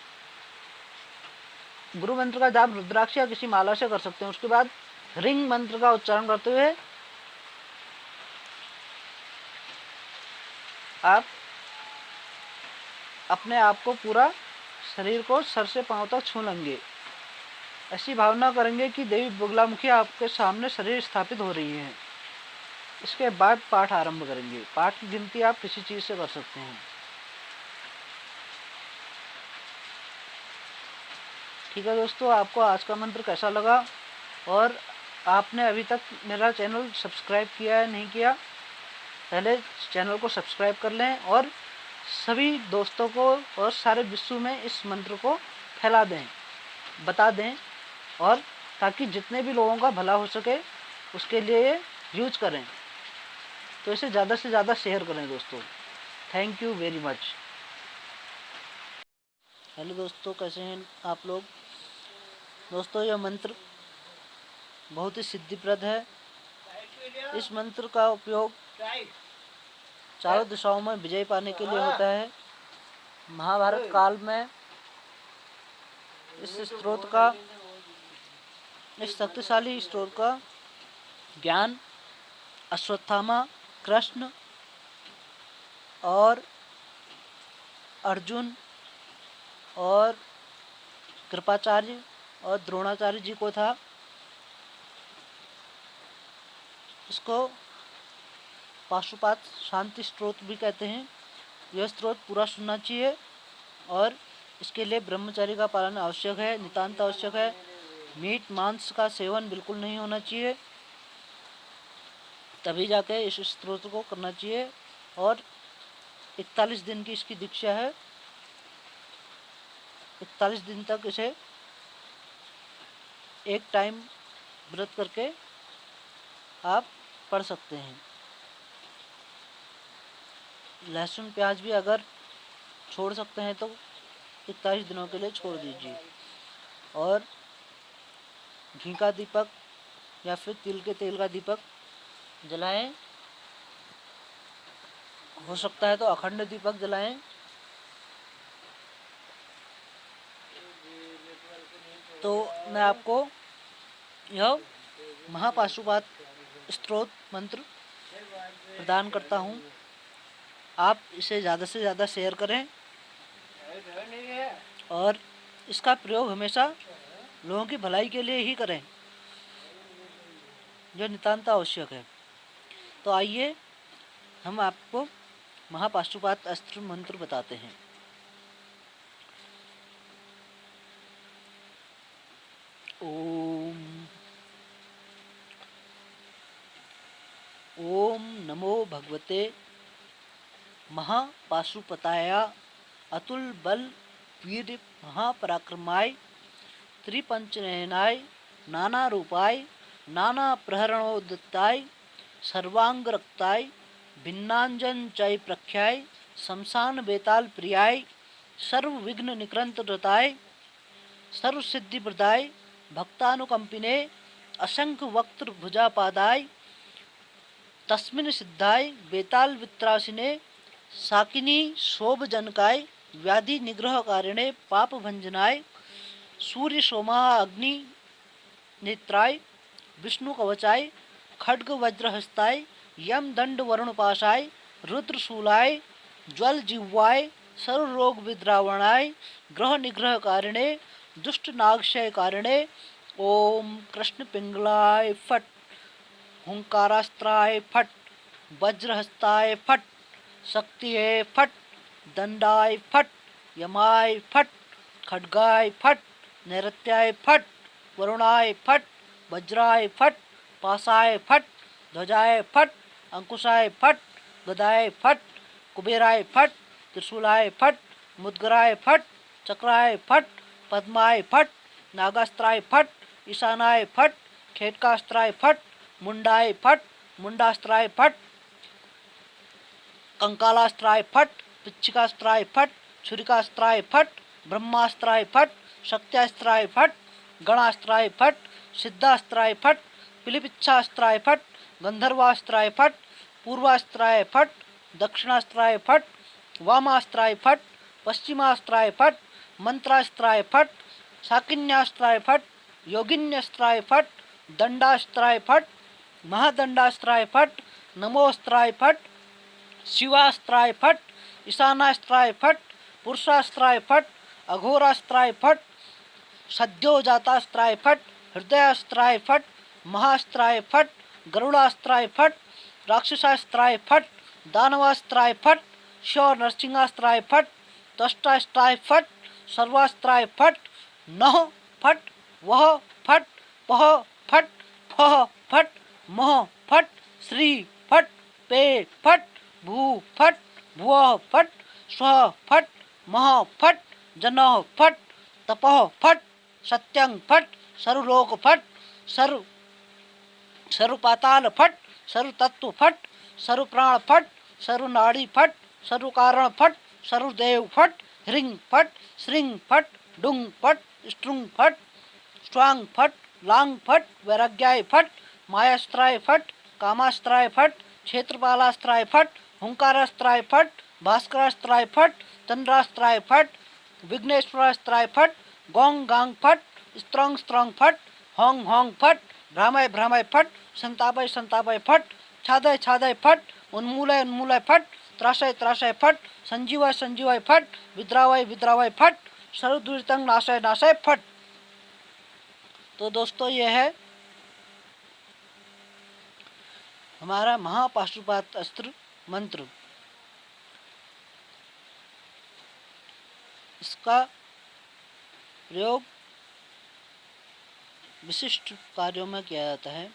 गुरु मंत्र का जाप रुद्राक्ष या किसी माला से कर सकते हैं। उसके बाद रिंग मंत्र का उच्चारण करते हुए आप अपने आप को पूरा शरीर को सर से पांव तक छू लेंगे। ऐसी भावना करेंगे कि देवी बगलामुखी आपके सामने शरीर स्थापित हो रही है। इसके बाद पाठ आरंभ करेंगे। पाठ की गिनती आप किसी चीज से कर सकते हैं। ठीक है दोस्तों, आपको आज का मंत्र कैसा लगा और आपने अभी तक मेरा चैनल सब्सक्राइब किया है नहीं किया, पहले चैनल को सब्सक्राइब कर लें और सभी दोस्तों को और सारे विश्व में इस मंत्र को फैला दें, बता दें और ताकि जितने भी लोगों का भला हो सके उसके लिए यूज करें। तो इसे ज़्यादा से ज़्यादा शेयर करें दोस्तों। Thank you very much. Hello दोस्तों, कैसे हैं आप लोग। दोस्तों यह मंत्र बहुत ही सिद्धिप्रद है। इस मंत्र का उपयोग चारों दिशाओं में विजय पाने के लिए होता है। महाभारत काल में इस शक्तिशाली स्त्रोत का ज्ञान अश्वत्थामा, कृष्ण और अर्जुन और कृपाचार्य और द्रोणाचार्य जी को था। इसको पाशुपात शांति स्त्रोत भी कहते हैं। यह स्त्रोत पूरा सुनना चाहिए और इसके लिए ब्रह्मचर्य का पालन आवश्यक है, नितांत आवश्यक है। मीट मांस का सेवन बिल्कुल नहीं होना चाहिए, तभी जाके इस स्त्रोत को करना चाहिए। और 41 दिन की इसकी दीक्षा है। 41 दिन तक इसे एक टाइम व्रत करके आप पढ़ सकते हैं। लहसुन प्याज भी अगर छोड़ सकते हैं तो 41 दिनों के लिए छोड़ दीजिए। और घी का दीपक या फिर तिल के तेल का दीपक जलाएं। हो सकता है तो अखंड दीपक जलाएं। तो मैं आपको यह महापाशुपात स्तोत्र मंत्र प्रदान करता हूँ। आप इसे ज़्यादा से ज़्यादा शेयर करें और इसका प्रयोग हमेशा लोगों की भलाई के लिए ही करें, जो नितांत आवश्यक है। तो आइए हम आपको महापाशुपात अस्त्र मंत्र बताते हैं। ओम नमो भगवते महापाशुपताय अतुल बल वीर महापराक्रमाय त्रिपंचनयनाय नाना रूपाय नाना प्रहरणोदत्ताय सर्वांग रक्ताय भिन्नांजन चय प्रख्याय शमशान बेताल प्रियाय सर्व विघ्न निकृंत रताय सर्व सिद्धि प्रदाय भक्तानुकंपिने असंख्य वक्त्र भुजा पादाय तस्मिन् सिद्धाय बेताल वित्रासिने साकिनी शोभ जनकाय व्याधि निग्रह कारिणे पाप भंजनाय सूर्य सोमा अग्नि नेत्राय विष्णु कवचाय खड्ग वज्रहस्ताय यम दंड वरुण पाशाय रुद्र शूलाय ज्वल जिह्वाय सर्व रोग विद्रावणाय ग्रह निग्रह कारिणे दुष्ट नागशय कारिणे ओम कृष्ण पिंगलाय फट हुंकारास्त्राय फट वज्रहस्ताय फट शक्तिये फट दंडाय फट यमाय फट खड्गाय फट नैऋत्याय फट वरुणाय फट वज्राय फट पासाय फट ध्वजाय फट अंकुशाय फट गदाय फट कुबेराय फट त्रिशूलाय फट मुद्गराय फट चक्राय फट पद्माय फट नागास्त्राय फट ईशानाय फट खेटकास्त्राय फट मुंडाय फट मुंडास्त्राय फट कंकालास्त्राय फट पिच्छिकास्त्राय फट छुरिकास्त्राय फट ब्रह्मास्त्राय फट शक्त्यास्त्राय फट गणास्त्राय फट सिद्धास्त्राय फट पिलिपिच्छास्त्राय फट गंधर्वास्त्राय फट पूर्वास्त्राय फट दक्षिणास्त्राय फट वामास्त्राय फट पश्चिमास्त्राय फट मंत्रास्त्राय फट साकिन्यास्त्राय फट योगिन्यस्त्राय फट दंडास्त्राय फट महादंडास्त्राय फट नमोस्त्राय फट शिवास्त्राय फट ईशानास्त्राय फट पुरुषास्त्राय फट अघोरास्त्राय फट सद्योजातास्त्राय फट हृदयास्त्राय फट महास्त्राय फट गरुड़ास्त्राय फट राक्षसास्त्राय फट दानवास्त्राय फट शिव नरसिंहास्त्राय फट तष्टास्त्राय फट सर्वास्त्राय फट नह फट वह फट पह फट फह फट मह फट श्री फट पे फट भू फट भुव फट स्व फट मह फट जनः फट तपः फट सत्यं फट सर्वलोक फट सर्व पाताल फट सर्व तत्व फट सर्व प्राण फट सर्व नाड़ी फट सर्व कारण फट सर्व देव फट ह्रीं फट श्रीं फट डुंग फट स्ट्रुंग फट स्वांग फट लांग फट वैराग्याय फट मायास्त्राय फट कामास्त्राय फट क्षेत्रपालास्त्राय फट हुंकारास्त्राय फट भास्करास्त्राय फट चंद्रास्त्राय फट विघ्नेश्वरास्त्राय फट गोंग गांग फट स्त्रंग स्त्रंग फट होंग होंग फट भ्रामय भ्रामय फट संतापय संतापय फट छादय छादय फट, उन्मूलय उन्मूलय फट, त्रासय त्रासय फट, संजीवय संजीवय फट, विद्रावय विद्रावय फट, सर्वदुरितं नाशय नाशय फट। तो दोस्तों ये है हमारा महापाशुपात अस्त्र मंत्र। इसका प्रयोग विशिष्ट कार्यों में किया जाता है।